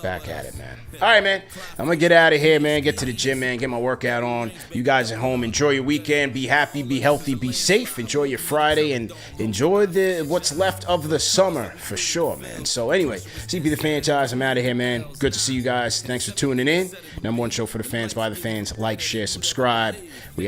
Back at it, man. All right, man. I'm going to get out of here, man. Get to the gym, man. Get my workout on. You guys at home, enjoy your weekend. Be happy, be healthy, be safe. Enjoy your Friday and enjoy what's left of the summer for sure, man. So anyway, CP the Franchise. I'm out of here, man. Good to see you guys. Thanks for tuning in. #1 show for the fans, by the fans. Like, share, subscribe. We